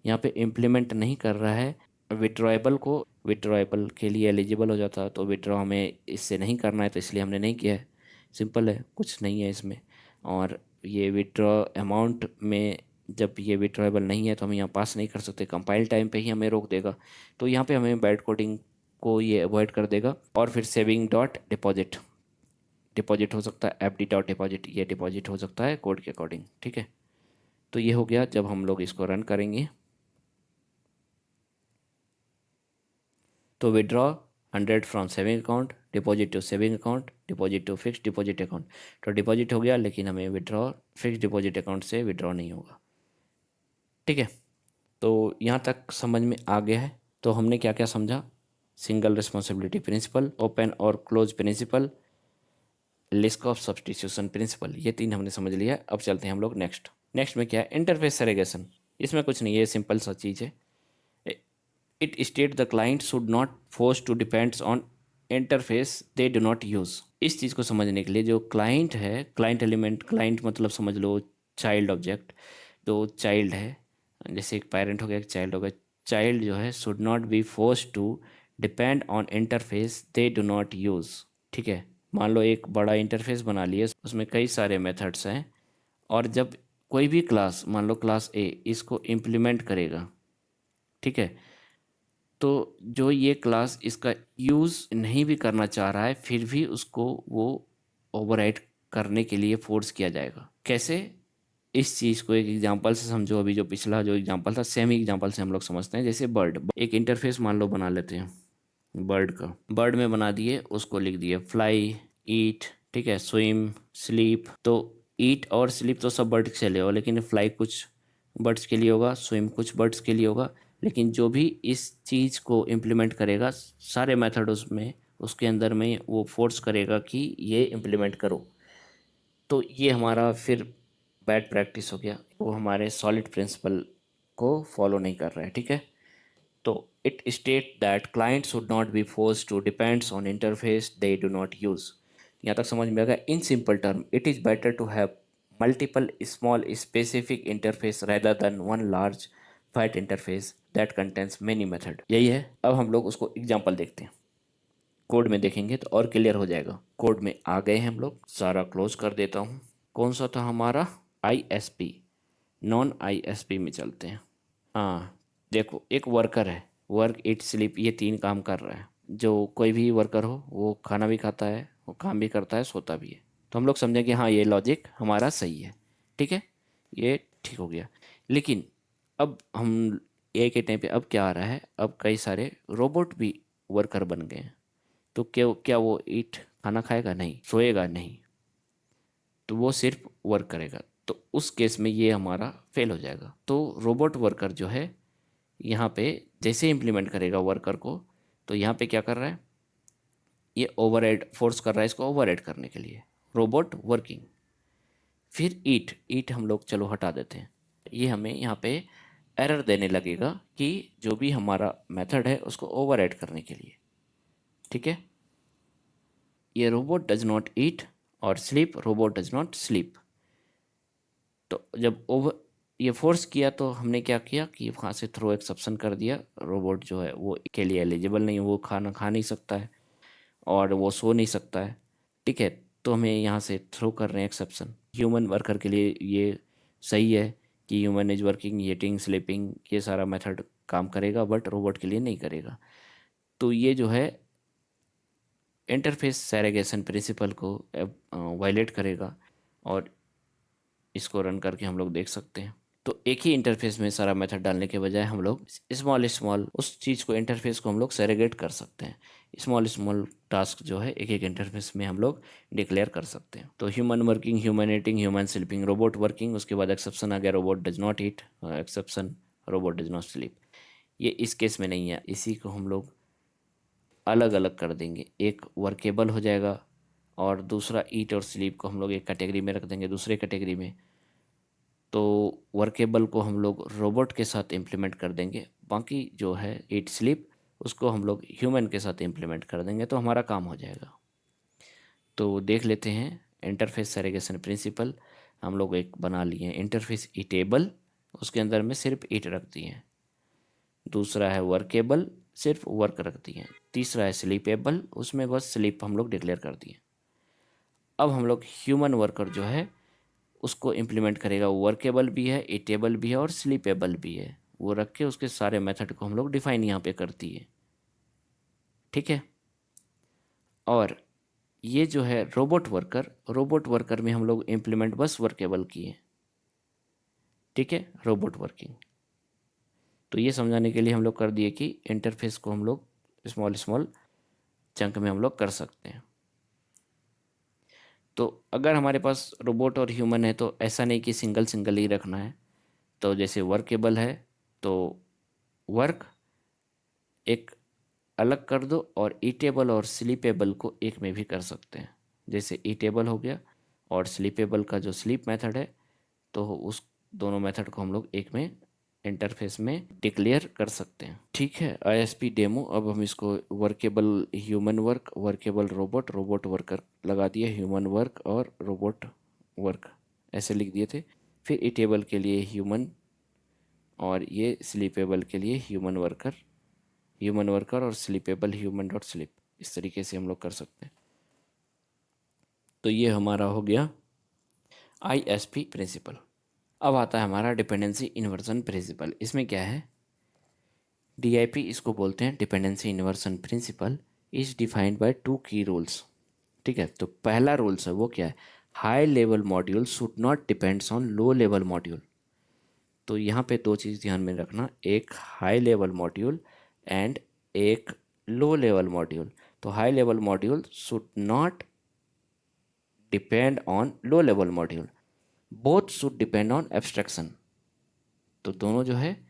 यहाँ पे इम्प्लीमेंट नहीं कर रहा है विड्रॉएबल को। विड्रॉएबल के लिए एलिजिबल हो जाता तो विड्रॉ हमें इससे नहीं करना है तो इसलिए हमने नहीं किया है, सिंपल है, कुछ नहीं है इसमें। और ये विड्रॉ अमाउंट में जब ये विड्रॉएबल नहीं है तो हम यहाँ पास नहीं कर सकते, कंपाइल टाइम पे ही हमें रोक देगा। तो यहाँ पे हमें बैड कोडिंग को ये अवॉइड कर देगा। और फिर सेविंग डॉट डिपॉजिट, डिपॉजिट हो सकता है एफ डी डॉट डिपॉजिट, ये डिपॉजिट हो सकता है कोड के अकॉर्डिंग, ठीक है। तो ये हो गया। जब हम लोग इसको रन करेंगे तो withdraw 100 from saving account, deposit to saving account, deposit to fix deposit account. तो डिपॉजिट हो गया, लेकिन हमें विड्रॉ फिक्स डिपॉजिट अकाउंट से विड्रॉ नहीं होगा, ठीक है। तो यहाँ तक समझ में आ गया है। तो हमने क्या क्या समझा? सिंगल रिस्पॉन्सिबिलिटी प्रिंसिपल, ओपन और close principle, list of substitution principle, ये तीन हमने समझ लिया। अब चलते हैं हम लोग नेक्स्ट में क्या है? Interface segregation. इसमें कुछ नहीं है, सिंपल सा चीज़ है। It state the client should not force to depends on interface they do not use. इस चीज़ को समझने के लिए जो क्लाइंट है, क्लाइंट एलिमेंट, क्लाइंट मतलब समझ लो चाइल्ड ऑब्जेक्ट। तो चाइल्ड है, जैसे एक पेरेंट हो गया, एक चाइल्ड हो गया। चाइल्ड जो है should not be force to depend on interface they do not use, ठीक है। मान लो एक बड़ा इंटरफेस बना लिए, उसमें कई सारे मेथड्स हैं, और जब कोई भी क्लास, मान लो क्लास ए, इसको इम्प्लीमेंट करेगा, ठीक है, तो जो ये क्लास इसका यूज़ नहीं भी करना चाह रहा है, फिर भी उसको वो ओवरराइड करने के लिए फोर्स किया जाएगा। कैसे? इस चीज़ को एक एग्जांपल से समझो। अभी जो पिछला जो एग्जांपल था, सेम एग्जांपल से हम लोग समझते हैं। जैसे बर्ड, एक इंटरफेस मान लो बना लेते हैं बर्ड का। बर्ड में बना दिए, उसको लिख दिए फ्लाई, ईट, ठीक है, स्विम, स्लीप। तो ईट और स्लीप तो सब बर्ड्स के लिए होगा, लेकिन फ्लाई कुछ बर्ड्स के लिए होगा, स्विम कुछ बर्ड्स के लिए होगा। लेकिन जो भी इस चीज़ को इम्प्लीमेंट करेगा, सारे मेथड उसमें, उसके अंदर में वो फोर्स करेगा कि ये इम्प्लीमेंट करो। तो ये हमारा फिर बैड प्रैक्टिस हो गया, वो हमारे सॉलिड प्रिंसिपल को फॉलो नहीं कर रहा है, ठीक है। तो it state that client should not be force to depends on interface they do not use. यहाँ तक समझ में आ गया। In simple term, it is better to have multiple small specific interface rather than one large fat interface that contains many method. यही है। अब हम लोग उसको एग्जाम्पल देखते हैं, कोड में देखेंगे तो और क्लियर हो जाएगा। कोड में आ गए हैं हम लोग, सारा क्लोज कर देता हूँ। कौन सा था हमारा? ISP, नॉन ISP में चलते हैं। हाँ, देखो एक वर्कर है, वर्क इट स्लीप, ये तीन काम कर रहा है। जो कोई भी वर्कर हो, वो खाना भी खाता है, वो काम भी करता है, सोता भी है। तो हम लोग समझें कि हाँ, ये लॉजिक हमारा सही है, ठीक है, ये ठीक हो गया। लेकिन अब हम एक ही टाइम पे अब क्या आ रहा है? अब कई सारे रोबोट भी वर्कर बन गए हैं। तो क्या क्या वो ईट, खाना खाएगा? नहीं। सोएगा? नहीं। तो वो सिर्फ वर्क करेगा। तो उस केस में ये हमारा फेल हो जाएगा। तो रोबोट वर्कर जो है, यहाँ पे जैसे इम्प्लीमेंट करेगा वर्कर को, तो यहाँ पे क्या कर रहा है? ये ओवरराइड फोर्स कर रहा है इसको ओवरराइड करने के लिए, रोबोट वर्किंग। फिर ईट, ईट हम लोग चलो हटा देते हैं। ये हमें यहाँ पे एरर देने लगेगा कि जो भी हमारा मेथड है उसको ओवरराइड करने के लिए, ठीक है। ये रोबोट डज नॉट ईट और sleep, robot does not sleep. तो जब ओवर ये फोर्स किया तो हमने क्या किया कि वहाँ से थ्रो एक्सेप्शन कर दिया। रोबोट जो है वो के लिए एलिजिबल नहीं, वो खाना खा नहीं सकता है और वो सो नहीं सकता है, ठीक है। तो हमें यहाँ से थ्रो कर रहे हैं एक्सेप्शन। ह्यूमन वर्कर के लिए ये सही है कि human is working, eating, sleeping, ये सारा मेथड काम करेगा, बट रोबोट के लिए नहीं करेगा। तो ये जो है इंटरफेस सेग्रीगेशन प्रिंसिपल को वायलेट करेगा। और इसको रन करके हम लोग देख सकते हैं। तो एक ही इंटरफेस में सारा मेथड डालने के बजाय हम लोग स्मॉल स्मॉल उस चीज़ को, इंटरफेस को हम लोग सेग्रीगेट कर सकते हैं। स्मॉल स्मॉल टास्क जो है एक एक इंटरफेस में हम लोग डिक्लेयर कर सकते हैं। तो human working, human eating, human sleeping, robot working, उसके बाद एक्सेप्शन आ गया robot does not eat, exception robot does not sleep. ये इस केस में नहीं है, इसी को हम लोग अलग अलग कर देंगे। एक वर्केबल हो जाएगा और दूसरा ईट और स्लीप को हम लोग एक कैटेगरी में रख देंगे, दूसरे कैटेगरी में। तो वर्केबल को हम लोग रोबोट के साथ इम्प्लीमेंट कर देंगे, बाकी जो है ईट स्लीप उसको हम लोग ह्यूमन के साथ इम्प्लीमेंट कर देंगे, तो हमारा काम हो जाएगा। तो देख लेते हैं इंटरफेस सेग्रीगेशन प्रिंसिपल। हम लोग एक बना लिए हैं इंटरफेस ईटेबल, उसके अंदर में सिर्फ ईट रख दिए हैं। दूसरा है वर्केबल, सिर्फ वर्क रख दिए हैं। तीसरा है स्लीपेबल, उसमें बस स्लीप हम लोग डिक्लेयर कर दिए। अब हम लोग ह्यूमन वर्कर जो है उसको इम्प्लीमेंट करेगा। वर्केबल भी है, ईटेबल भी है और स्लीपेबल भी है। वो रख के उसके सारे मेथड को हम लोग डिफाइन यहाँ पे करती है। ठीक है। और ये जो है रोबोट वर्कर में हम लोग इम्प्लीमेंट बस वर्केबल किए। ठीक है, रोबोट वर्किंग। तो ये समझाने के लिए हम लोग कर दिए कि इंटरफेस को हम लोग स्मॉल स्मॉल चंक में हम लोग कर सकते हैं। तो अगर हमारे पास रोबोट और ह्यूमन है तो ऐसा नहीं कि सिंगल सिंगल ही रखना है। तो जैसे वर्केबल है तो वर्क एक अलग कर दो और ईटेबल और स्लीपेबल को एक में भी कर सकते हैं। जैसे ईटेबल हो गया और स्लीपेबल का जो स्लीप मेथड है, तो उस दोनों मेथड को हम लोग एक में इंटरफेस में डिक्लेयर कर सकते हैं। ठीक है, आईएसपी डेमो। अब हम इसको workable human work, workable robot, robot worker लगा दिए, ह्यूमन वर्क और रोबोट वर्क ऐसे लिख दिए थे। फिर ईटेबल के लिए ह्यूमन और ये स्लीपेबल के लिए ह्यूमन वर्कर और स्लीपेबल ह्यूमन डॉट स्लीप। इस तरीके से हम लोग कर सकते हैं। तो ये हमारा हो गया आईएसपी प्रिंसिपल। अब आता है हमारा डिपेंडेंसी इन्वर्जन प्रिंसिपल। इसमें क्या है, डीआईपी इसको बोलते हैं, dependency inversion principle is defined by two key rules. ठीक है, तो पहला रूल्स है वो क्या है, high level module should not depends on low level module. तो यहाँ पे दो चीज़ ध्यान में रखना, एक हाई लेवल मॉड्यूल एंड एक लो लेवल मॉड्यूल। तो high level module should not depend on low level module, both should depend on abstraction. तो दोनों जो है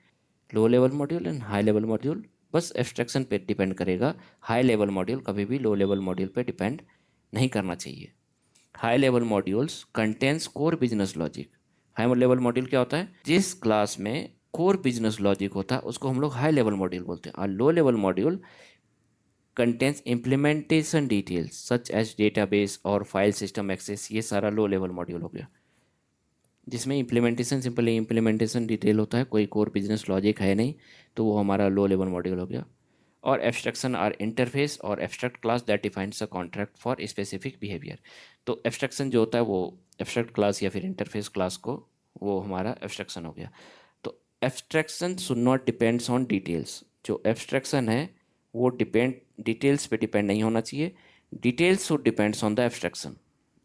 लो level module and high level module बस एब्स्ट्रैक्शन पे डिपेंड करेगा। हाई लेवल मॉड्यूल कभी भी लो लेवल मॉड्यूल पे डिपेंड नहीं करना चाहिए। High level modules contains core business logic. High level module क्या होता है, जिस क्लास में कोर बिजनेस लॉजिक होता है उसको हम लोग हाई लेवल मॉड्यूल बोलते हैं। और low level module contains implementation details such as database और फाइल सिस्टम एक्सेस, ये सारा लो लेवल मॉड्यूल हो गया। जिसमें इम्प्लीमेंटेशन सिंपली इम्प्लीमेंटेशन डिटेल होता है, कोई कोर बिजनेस लॉजिक है नहीं, तो वो हमारा लो लेवल मॉड्यूल हो गया। और एब्स्ट्रैक्शन आर इंटरफेस और abstract class that defines a contract for specific behaviour. तो एब्स्ट्रैक्शन जो होता है वो एब्स्ट्रैक्ट क्लास या फिर इंटरफेस क्लास को, वो हमारा एब्स्ट्रैक्शन हो गया। तो abstraction should not depends on details. जो एब्स्ट्रैक्शन है वो डिटेल्स पे डिपेंड नहीं होना चाहिए। Details should depends on the abstraction.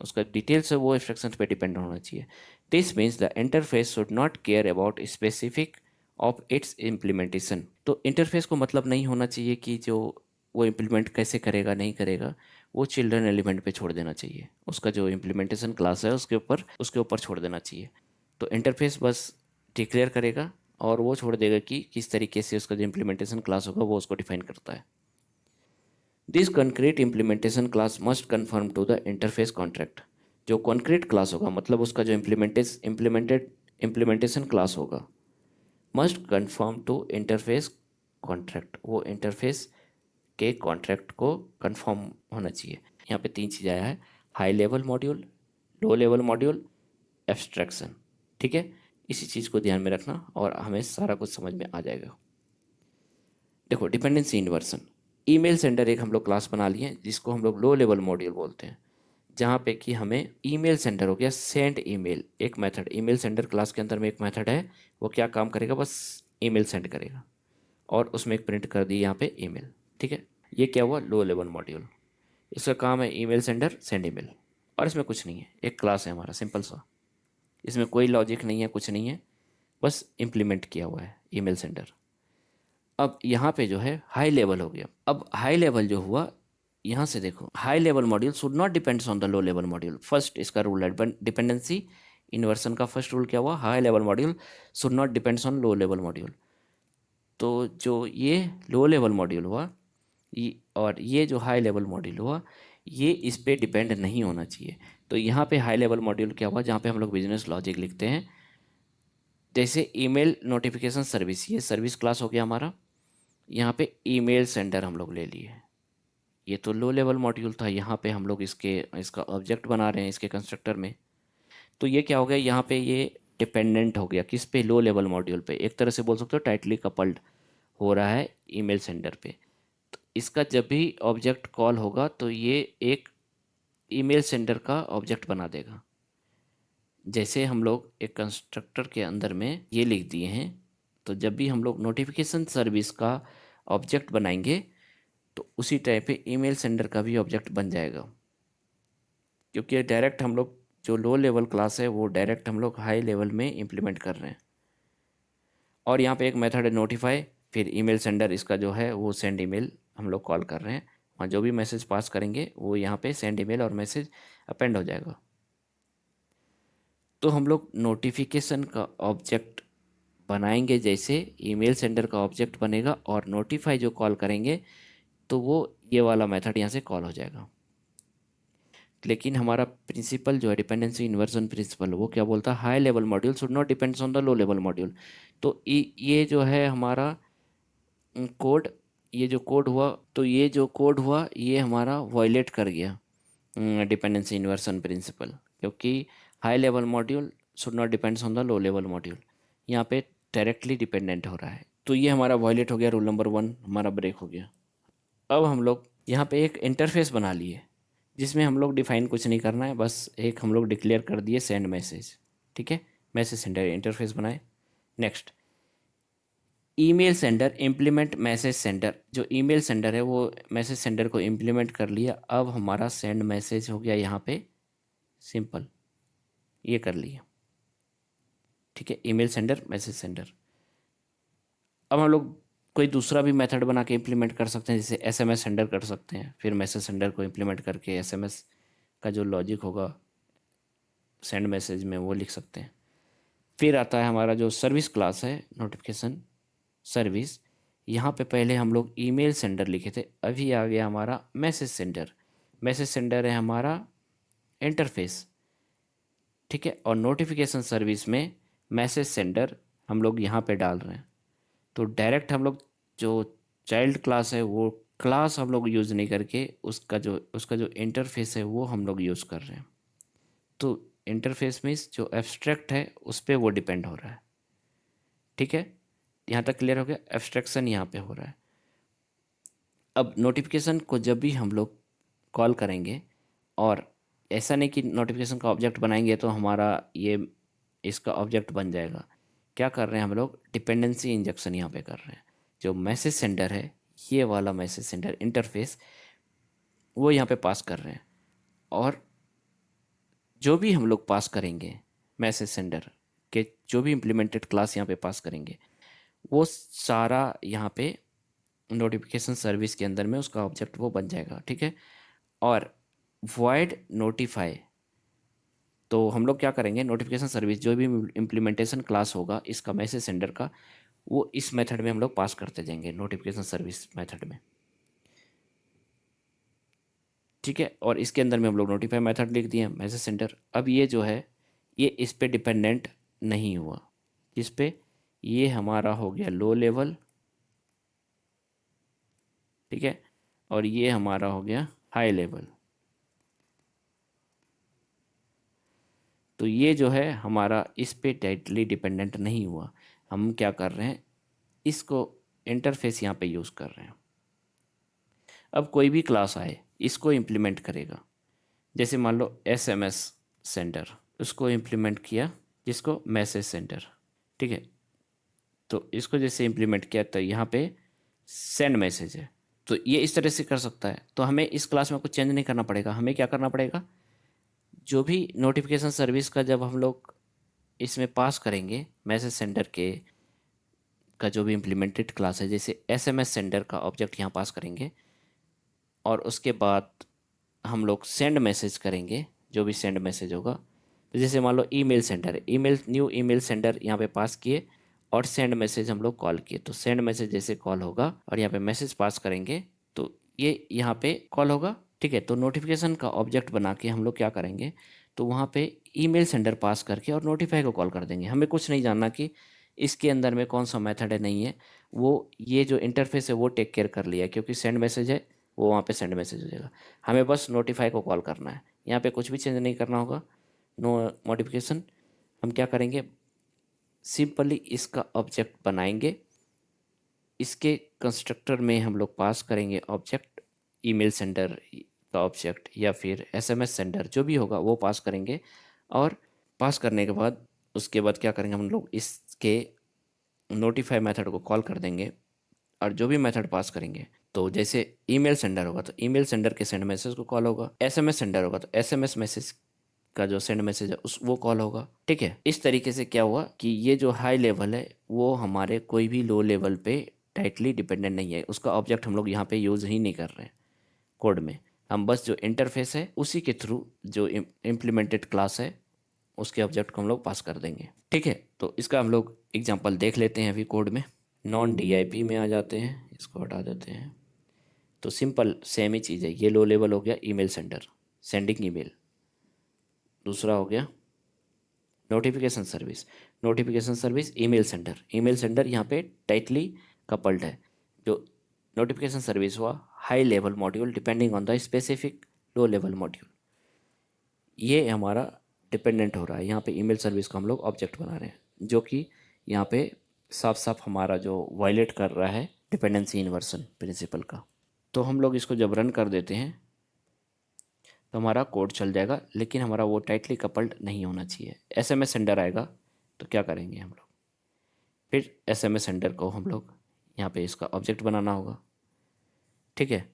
उसका डिटेल्स है वो एब्स्ट्रैक्शन पे डिपेंड होना चाहिए। This means the interface should not care about specific of its implementation. तो इंटरफेस को मतलब नहीं होना चाहिए कि जो वो इम्प्लीमेंट कैसे करेगा नहीं करेगा, वो चिल्ड्रन एलिमेंट पे छोड़ देना चाहिए। उसका जो इम्प्लीमेंटेशन क्लास है उसके ऊपर छोड़ देना चाहिए। तो इंटरफेस बस डिक्लेयर करेगा और वो छोड़ देगा कि किस तरीके से उसका जो इम्प्लीमेंटेशन क्लास होगा वो उसको डिफाइन करता है। This concrete implementation class must confirm to the interface contract. जो कॉन्क्रीट क्लास होगा मतलब उसका जो इम्प्लीमेंटेशन क्लास होगा, must confirm to interface contract, वो इंटरफेस के कॉन्ट्रैक्ट को कन्फर्म होना चाहिए। यहाँ पे तीन चीज़ आया है, high level module, low level module, abstraction. ठीक है, इसी चीज़ को ध्यान में रखना और हमें सारा कुछ समझ में आ जाएगा। देखो डिपेंडेंसी इन्वर्सन, ईमेल सेंडर एक हम लोग क्लास बना लिए जिसको हम लोग लो लेवल मॉड्यूल बोलते हैं, जहाँ पे कि हमें ईमेल सेंडर हो गया, सेंड ईमेल एक मेथड, ईमेल सेंडर क्लास के अंदर में एक मेथड है, वो क्या काम करेगा, बस ईमेल सेंड करेगा और उसमें एक प्रिंट कर दी यहाँ पे ईमेल। ठीक है, ये क्या हुआ, लो लेवल मॉड्यूल। इसका काम है ईमेल सेंडर सेंड ईमेल, और इसमें कुछ नहीं है, एक क्लास है हमारा सिंपल सा, इसमें कोई लॉजिक नहीं है, कुछ नहीं है, बस इम्प्लीमेंट किया हुआ है ईमेल सेंडर। अब यहाँ पे जो है हाई लेवल हो गया। अब हाई लेवल जो हुआ, यहाँ से देखो, high level module should not depends on the low level module. First इसका रूल है, डिपेंडेंसी इन्वर्सन का फर्स्ट रूल क्या हुआ, high level module should not depends on low level module. तो जो ये लो लेवल मॉड्यूल हुआ और ये जो हाई लेवल मॉड्यूल हुआ, ये इस पे डिपेंड नहीं होना चाहिए। तो यहाँ पे हाई लेवल मॉड्यूल क्या हुआ, जहाँ पे हम लोग बिजनेस लॉजिक लिखते हैं, जैसे ईमेल नोटिफिकेशन सर्विस, ये सर्विस क्लास हो गया हमारा। यहाँ पे ईमेल सेंडर हम लोग ले लिए, ये तो लो लेवल मॉड्यूल था, यहाँ पे हम लोग इसका ऑब्जेक्ट बना रहे हैं इसके कंस्ट्रक्टर में। तो ये क्या हो गया, यहाँ पे ये डिपेंडेंट हो गया किस पे, लो लेवल मॉड्यूल पे। एक तरह से बोल सकते हो टाइटली कपल्ड हो रहा है ईमेल सेंडर पे। तो इसका जब भी ऑब्जेक्ट कॉल होगा तो ये एक ईमेल सेंडर का ऑब्जेक्ट बना देगा। जैसे हम लोग एक कंस्ट्रक्टर के अंदर में ये लिख दिए हैं, तो जब भी हम लोग नोटिफिकेशन सर्विस का ऑब्जेक्ट बनाएंगे तो उसी टाइप पे ईमेल सेंडर का भी ऑब्जेक्ट बन जाएगा, क्योंकि डायरेक्ट हम लोग जो लो लेवल क्लास है वो डायरेक्ट हम लोग हाई लेवल में इम्प्लीमेंट कर रहे हैं। और यहाँ पे एक मेथड है नोटिफाई, फिर ईमेल सेंडर, इसका जो है वो सेंड ईमेल हम लोग कॉल कर रहे हैं। वहाँ जो भी मैसेज पास करेंगे वो यहाँ पे सेंड ईमेल और मैसेज अपेंड हो जाएगा। तो हम लोग नोटिफिकेशन का ऑब्जेक्ट बनाएंगे, जैसे ईमेल सेंडर का ऑब्जेक्ट बनेगा, और नोटिफाई जो कॉल करेंगे तो वो ये वाला मेथड यहाँ से कॉल हो जाएगा। लेकिन हमारा प्रिंसिपल जो है डिपेंडेंसी इन्वर्जन प्रिंसिपल, वो क्या बोलता है, high level module should not depends on the low level module. तो ये जो है हमारा कोड, ये जो कोड हुआ, तो ये जो कोड हुआ ये हमारा वायलेट कर गया डिपेंडेंसी इन्वर्सन प्रिंसिपल, क्योंकि high level module should not depends on the low level module, यहाँ पे डायरेक्टली डिपेंडेंट हो रहा है। तो ये हमारा वायलेट हो गया, रूल नंबर 1 हमारा ब्रेक हो गया। अब हम लोग यहाँ पे एक इंटरफेस बना लिए, जिसमें हम लोग डिफाइन कुछ नहीं करना है, बस एक हम लोग डिक्लेयर कर दिए सेंड मैसेज। ठीक है, मैसेज सेंडर इंटरफेस बनाए। Next, email sender implement message sender, जो ईमेल सेंडर है वो मैसेज सेंडर को इम्प्लीमेंट कर लिया। अब हमारा सेंड मैसेज हो गया यहाँ पे सिंपल, ये कर लिया। ठीक है, ईमेल सेंडर मैसेज सेंडर। अब हम लोग कोई दूसरा भी मेथड बना के इम्प्लीमेंट कर सकते हैं, जैसे एसएमएस सेंडर कर सकते हैं, फिर मैसेज सेंडर को इम्प्लीमेंट करके एसएमएस का जो लॉजिक होगा सेंड मैसेज में वो लिख सकते हैं। फिर आता है हमारा जो सर्विस क्लास है, नोटिफिकेशन सर्विस। यहाँ पे पहले हम लोग ईमेल सेंडर लिखे थे, अभी आ गया हमारा मैसेज सेंडर। मैसेज सेंडर है हमारा इंटरफेस। ठीक है, और नोटिफिकेशन सर्विस में मैसेज सेंडर हम लोग यहाँ पे डाल रहे हैं। तो डायरेक्ट हम लोग जो चाइल्ड क्लास है वो क्लास हम लोग यूज़ नहीं करके उसका जो इंटरफेस है वो हम लोग यूज़ कर रहे हैं। तो इंटरफेस मीन्स जो एब्स्ट्रैक्ट है उस पर वो डिपेंड हो रहा है। ठीक है, यहाँ तक क्लियर हो गया, एब्स्ट्रैक्शन यहाँ पे हो रहा है। अब नोटिफिकेशन को जब भी हम लोग कॉल करेंगे, और ऐसा नहीं कि नोटिफिकेशन का ऑब्जेक्ट बनाएंगे तो हमारा ये इसका ऑब्जेक्ट बन जाएगा। क्या कर रहे हैं हम लोग, डिपेंडेंसी इंजेक्शन यहाँ पे कर रहे हैं। जो मैसेज सेंडर है, ये वाला मैसेज सेंडर इंटरफेस, वो यहाँ पे पास कर रहे हैं। और जो भी हम लोग पास करेंगे मैसेज सेंडर के, जो भी इम्प्लीमेंटेड क्लास यहाँ पे पास करेंगे, वो सारा यहाँ पे नोटिफिकेशन सर्विस के अंदर में उसका ऑब्जेक्ट वो बन जाएगा। ठीक है, और वॉइड नोटिफाई, तो हम लोग क्या करेंगे, नोटिफिकेशन सर्विस जो भी इम्प्लीमेंटेशन क्लास होगा इसका मैसेज सेंडर का, वो इस मेथड में हम लोग पास करते जाएंगे, नोटिफिकेशन सर्विस मेथड में। ठीक है, और इसके अंदर में हम लोग नोटिफाई मेथड लिख दिए मैसेज सेंडर। अब ये जो है ये इस पे डिपेंडेंट नहीं हुआ, इस पे ये हमारा हो गया लो लेवल। ठीक है, और ये हमारा हो गया हाई लेवल। तो ये जो है हमारा इस पे डायरेक्टली डिपेंडेंट नहीं हुआ। हम क्या कर रहे हैं, इसको इंटरफेस यहाँ पे यूज़ कर रहे हैं। अब कोई भी क्लास आए इसको इम्प्लीमेंट करेगा, जैसे मान लो एसएमएस सेंटर, उसको इम्प्लीमेंट किया, जिसको मैसेज सेंटर। ठीक है, तो इसको जैसे इम्प्लीमेंट किया तो यहाँ पे सेंड मैसेज है, तो ये इस तरह से कर सकता है। तो हमें इस क्लास में कुछ चेंज नहीं करना पड़ेगा। हमें क्या करना पड़ेगा, जो भी नोटिफिकेशन सर्विस का जब हम लोग इसमें पास करेंगे मैसेज सेंडर के का जो भी इम्प्लीमेंटेड क्लास है, जैसे एसएमएस सेंडर का ऑब्जेक्ट यहाँ पास करेंगे, और उसके बाद हम लोग सेंड मैसेज करेंगे, जो भी सेंड मैसेज होगा। तो जैसे मान लो email sender, email new email sender यहाँ पे पास किए, और सेंड मैसेज हम लोग कॉल किए। तो सेंड मैसेज जैसे कॉल होगा और यहाँ पे मैसेज पास करेंगे तो ये यहाँ पे कॉल होगा। ठीक है, तो नोटिफिकेशन का ऑब्जेक्ट बना के हम लोग क्या करेंगे, तो वहाँ पे ईमेल सेंडर पास करके और नोटिफाई को कॉल कर देंगे। हमें कुछ नहीं जानना कि इसके अंदर में कौन सा मेथड है, नहीं है, वो ये जो इंटरफेस है वो टेक केयर कर लिया, क्योंकि सेंड मैसेज है वो वहाँ पे सेंड मैसेज हो जाएगा। हमें बस नोटिफाई को कॉल करना है, यहाँ पे कुछ भी चेंज नहीं करना होगा, नो मॉडिफिकेशन। हम क्या करेंगे, सिंपली इसका ऑब्जेक्ट बनाएंगे, इसके कंस्ट्रक्टर में हम लोग पास करेंगे ऑब्जेक्ट, ईमेल सेंडर का ऑब्जेक्ट या फिर एसएमएस सेंडर जो भी होगा वो पास करेंगे, और पास करने के बाद उसके बाद क्या करेंगे हम लोग, इसके नोटिफाई मेथड को कॉल कर देंगे और जो भी मेथड पास करेंगे, तो जैसे ईमेल सेंडर होगा तो ईमेल सेंडर के सेंड मैसेज को कॉल होगा, एसएमएस सेंडर होगा तो एसएमएस मैसेज का जो सेंड मैसेज है उस वो कॉल होगा। ठीक है, इस तरीके से क्या हुआ कि ये जो हाई लेवल है वो हमारे कोई भी लो लेवल पे टाइटली डिपेंडेंट नहीं है, उसका ऑब्जेक्ट हम लोग यहाँ पे यूज़ ही नहीं कर रहे हैं कोड में। हम बस जो इंटरफेस है उसी के थ्रू जो इम्प्लीमेंटेड क्लास है उसके ऑब्जेक्ट को हम लोग पास कर देंगे। ठीक है, तो इसका हम लोग एग्जांपल देख लेते हैं अभी कोड में। नॉन डीआईपी में आ जाते हैं, इसको हटा देते हैं। तो सिंपल सेम ही चीज़ है, ये लो लेवल हो गया ईमेल सेंडर, सेंडिंग ईमेल। दूसरा हो गया notification service, notification service email sender यहाँ पे टाइटली कपल्ड है। जो नोटिफिकेशन सर्विस हुआ high level module depending on the specific low level module, ये हमारा डिपेंडेंट हो रहा है। यहाँ पे ईमेल सर्विस का हम लोग ऑब्जेक्ट बना रहे हैं जो कि यहाँ पे साफ साफ हमारा जो वायलेट कर रहा है डिपेंडेंसी इन्वर्सन प्रिंसिपल का। तो हम लोग इसको जब रन कर देते हैं तो हमारा कोड चल जाएगा, लेकिन हमारा वो टाइटली कपल्ड नहीं होना चाहिए। एसएमएस सेंडर आएगा तो क्या करेंगे हम लोग, फिर एसएमएस सेंडर को हम लोग यहाँ पे इसका ऑब्जेक्ट बनाना होगा। ठीक है,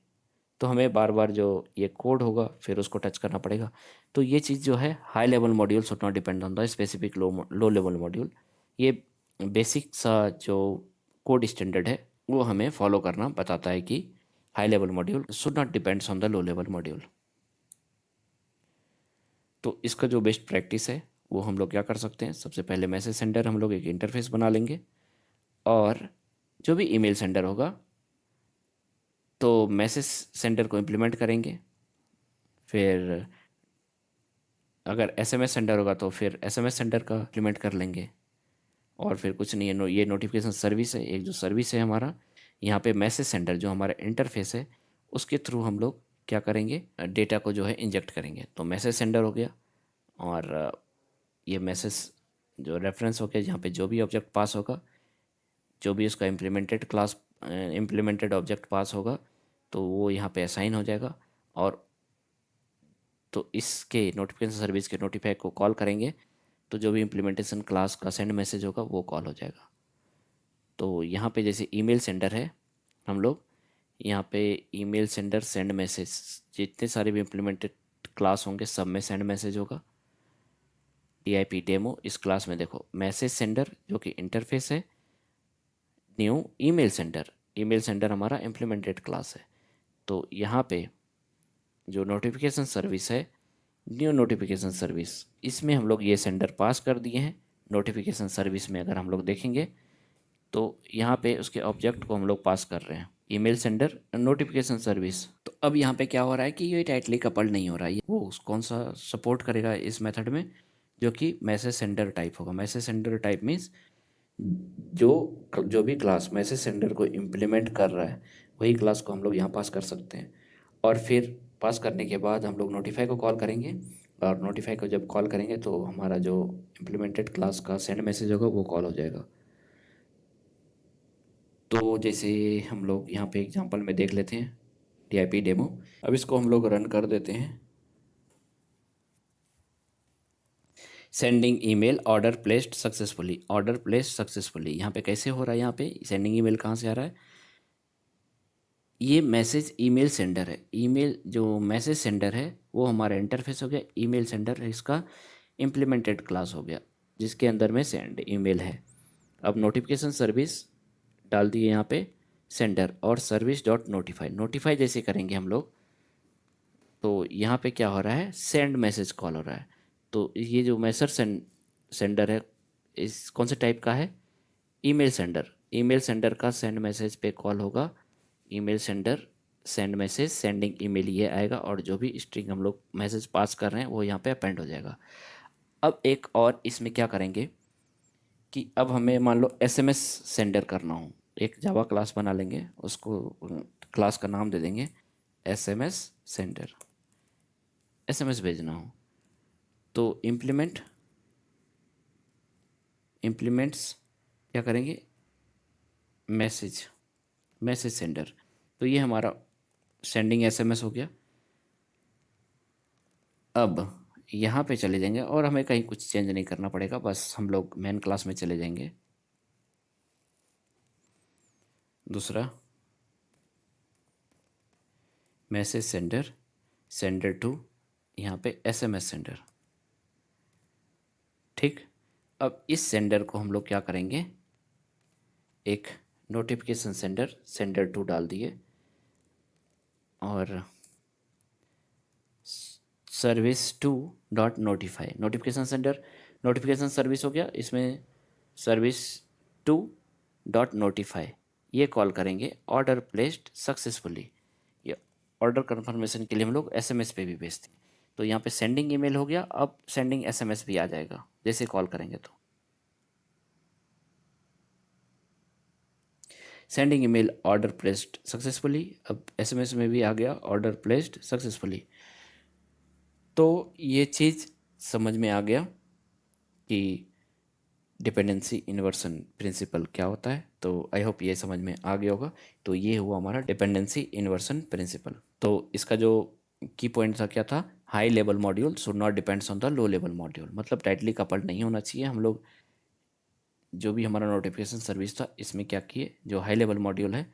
तो हमें बार बार जो ये कोड होगा फिर उसको टच करना पड़ेगा। तो ये चीज़ जो है high level module should not depend on the specific low level module, ये बेसिक सा जो कोड स्टैंडर्ड है वो हमें फॉलो करना बताता है कि high level module should not depends on the low level module. तो इसका जो बेस्ट प्रैक्टिस है वो हम लोग क्या कर सकते हैं, सबसे पहले मैसेज सेंडर हम लोग एक इंटरफेस बना लेंगे, और जो भी ईमेल सेंडर होगा तो मैसेज सेंडर को इम्प्लीमेंट करेंगे। फिर अगर एसएमएस सेंडर होगा तो फिर एसएमएस सेंडर का इम्प्लीमेंट कर लेंगे। और फिर कुछ नहीं है, ये नोटिफिकेशन सर्विस है, एक जो सर्विस है हमारा, यहाँ पे मैसेज सेंडर जो हमारा इंटरफेस है उसके थ्रू हम लोग क्या करेंगे, डेटा को जो है इंजेक्ट करेंगे। तो मैसेज सेंडर हो गया, और ये मैसेज जो रेफरेंस हो गया जहाँ पे जो भी ऑब्जेक्ट पास होगा, जो भी उसका इम्प्लीमेंटेड ऑब्जेक्ट पास होगा तो वो यहाँ पे असाइन हो जाएगा, और तो इसके नोटिफिकेशन सर्विस के नोटिफाई को कॉल करेंगे तो जो भी इम्प्लीमेंटेशन क्लास का सेंड मैसेज होगा वो कॉल हो जाएगा। तो यहाँ पे जैसे ईमेल सेंडर है, हम लोग यहाँ पे ईमेल सेंडर सेंड मैसेज, जितने सारे भी इम्प्लीमेंटेड क्लास होंगे सब में सेंड मैसेज होगा। टीआईपी डेमो इस क्लास में देखो मैसेज सेंडर जो कि इंटरफेस है, न्यू ईमेल सेंडर हमारा इम्प्लीमेंटेड क्लास है। तो यहाँ पे जो नोटिफिकेशन सर्विस है, न्यू नोटिफिकेशन सर्विस, इसमें हम लोग ये सेंडर पास कर दिए हैं। नोटिफिकेशन सर्विस में अगर हम लोग देखेंगे तो यहाँ पे उसके ऑब्जेक्ट को हम लोग पास कर रहे हैं, ईमेल सेंडर नोटिफिकेशन सर्विस। तो अब यहाँ पे क्या हो रहा है कि ये टाइटली कपल्ड नहीं हो रहा है, वो कौन सा सपोर्ट करेगा इस मेथड में, जो कि मैसेज सेंडर टाइप होगा। मैसेज सेंडर टाइप मीन्स जो जो भी क्लास मैसेज सेंडर को इम्प्लीमेंट कर रहा है वही क्लास को हम लोग यहाँ पास कर सकते हैं। और फिर पास करने के बाद हम लोग नोटिफाई को कॉल करेंगे, और नोटिफाई को जब कॉल करेंगे तो हमारा जो इम्प्लीमेंटेड क्लास का सेंड मैसेज होगा वो कॉल हो जाएगा। तो जैसे हम लोग यहाँ पे एग्जांपल में देख लेते हैं टीआईपी डेमो। अब इसको हम लोग रन कर देते हैं। Sending email order placed successfully, यहाँ पे कैसे हो रहा है, यहाँ पे सेंडिंग ईमेल कहाँ से आ रहा है, ये मैसेज ईमेल सेंडर है। ईमेल जो मैसेज सेंडर है वो हमारा इंटरफेस हो गया, ईमेल सेंडर इसका इम्प्लीमेंटेड क्लास हो गया जिसके अंदर में सेंड ईमेल है। अब नोटिफिकेशन सर्विस डाल दिए यहाँ पे सेंडर, और सर्विस डॉट नोटिफाई, नोटिफाई जैसे करेंगे हम लोग तो यहाँ पे क्या हो रहा है, सेंड मैसेज कॉल हो रहा है। तो ये जो मैसेज सेंडर है इस कौन से टाइप का है, ईमेल सेंडर का सेंड मैसेज पे कॉल होगा। Email sender send message sending email ये आएगा, और जो भी स्ट्रिंग हम लोग मैसेज पास कर रहे हैं वो यहाँ पे अपेंड हो जाएगा। अब एक और इसमें क्या करेंगे कि अब हमें मान लो एसएमएस सेंडर करना हो, एक जावा क्लास बना लेंगे, उसको क्लास का नाम दे देंगे एसएमएस सेंडर, एसएमएस भेजना हो तो इम्प्लीमेंट्स क्या करेंगे, मैसेज सेंडर। तो ये हमारा सेंडिंग एसएमएस हो गया। अब यहाँ पे चले जाएंगे और हमें कहीं कुछ चेंज नहीं करना पड़ेगा, बस हम लोग मेन क्लास में चले जाएंगे। दूसरा, मैसेज सेंडर, सेंडर टू, यहाँ पे एसएमएस सेंडर। ठीक, अब इस सेंडर को हम लोग क्या करेंगे, एक नोटिफिकेशन सेंडर, सेंडर टू डाल दिए, और service to dot notify, notification sender, notification service हो गया, इसमें सर्विस टू डॉट नोटिफाई, ये कॉल करेंगे। ऑर्डर प्लेस्ड सक्सेसफुली, ये ऑर्डर कन्फर्मेशन के लिए हम लोग एसएमएस पे भी भेजते हैं। तो यहाँ पे सेंडिंग ईमेल हो गया, अब सेंडिंग एसएमएस भी आ जाएगा जैसे कॉल करेंगे। तो sending email order placed successfully, अब एसएमएस में भी आ गया ऑर्डर प्लेस्ड सक्सेसफुली। तो ये चीज़ समझ में आ गया कि डिपेंडेंसी इन्वर्सन प्रिंसिपल क्या होता है। तो आई होप ये समझ में आ गया होगा। तो ये हुआ हमारा डिपेंडेंसी इन्वर्सन प्रिंसिपल। तो इसका जो की पॉइंट था क्या था, high level module should not depends on the low level module, मतलब टाइटली कपल्ड नहीं होना चाहिए। हम लोग जो भी हमारा नोटिफिकेशन सर्विस था इसमें क्या किए, जो हाई लेवल मॉड्यूल है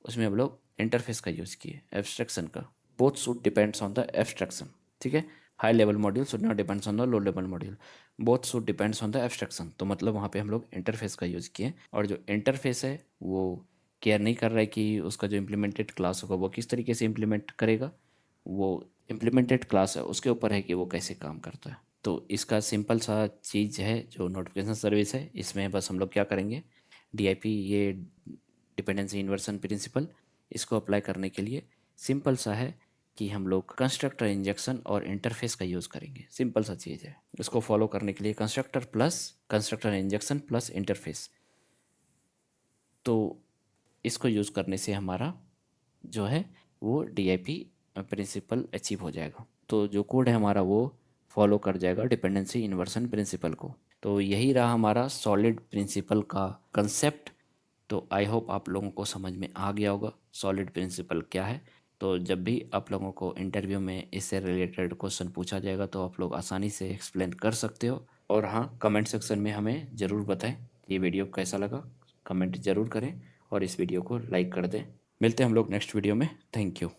उसमें हम लोग इंटरफेस का यूज़ किए, एब्स्ट्रैक्शन का। Both should depends on the abstraction, ठीक है। High level module should not depends on the low level module, both should depends on the abstraction. तो मतलब वहाँ पे हम लोग इंटरफेस का यूज़ किए, और जो इंटरफेस है वो केयर नहीं कर रहा है कि उसका जो इम्प्लीमेंटेड क्लास होगा वो किस तरीके से इम्प्लीमेंट करेगा। वो इम्प्लीमेंटेड क्लास है उसके ऊपर है कि वो कैसे काम करता है। तो इसका सिंपल सा चीज़ है जो नोटिफिकेशन सर्विस है, इसमें बस हम लोग क्या करेंगे, डीआईपी, ये डिपेंडेंसी इन्वर्सन प्रिंसिपल, इसको अप्लाई करने के लिए सिंपल सा है कि हम लोग कंस्ट्रक्टर इंजेक्शन और इंटरफेस का यूज़ करेंगे। सिंपल सा चीज़ है, इसको फॉलो करने के लिए constructor plus constructor injection plus interface. तो इसको यूज़ करने से हमारा जो है वो डीआईपी प्रिंसिपल अचीव हो जाएगा। तो जो कोड है हमारा वो फॉलो कर जाएगा डिपेंडेंसी इन्वर्सन प्रिंसिपल को। तो यही रहा हमारा सॉलिड प्रिंसिपल का कंसेप्ट। तो आई होप आप लोगों को समझ में आ गया होगा सॉलिड प्रिंसिपल क्या है। तो जब भी आप लोगों को इंटरव्यू में इससे रिलेटेड क्वेश्चन पूछा जाएगा तो आप लोग आसानी से एक्सप्लेन कर सकते हो। और हाँ, कमेंट सेक्शन में हमें ज़रूर बताएं ये वीडियो कैसा लगा, कमेंट ज़रूर करें और इस वीडियो को लाइक कर दें। मिलते हैं हम लोग नेक्स्ट वीडियो में। Thank you.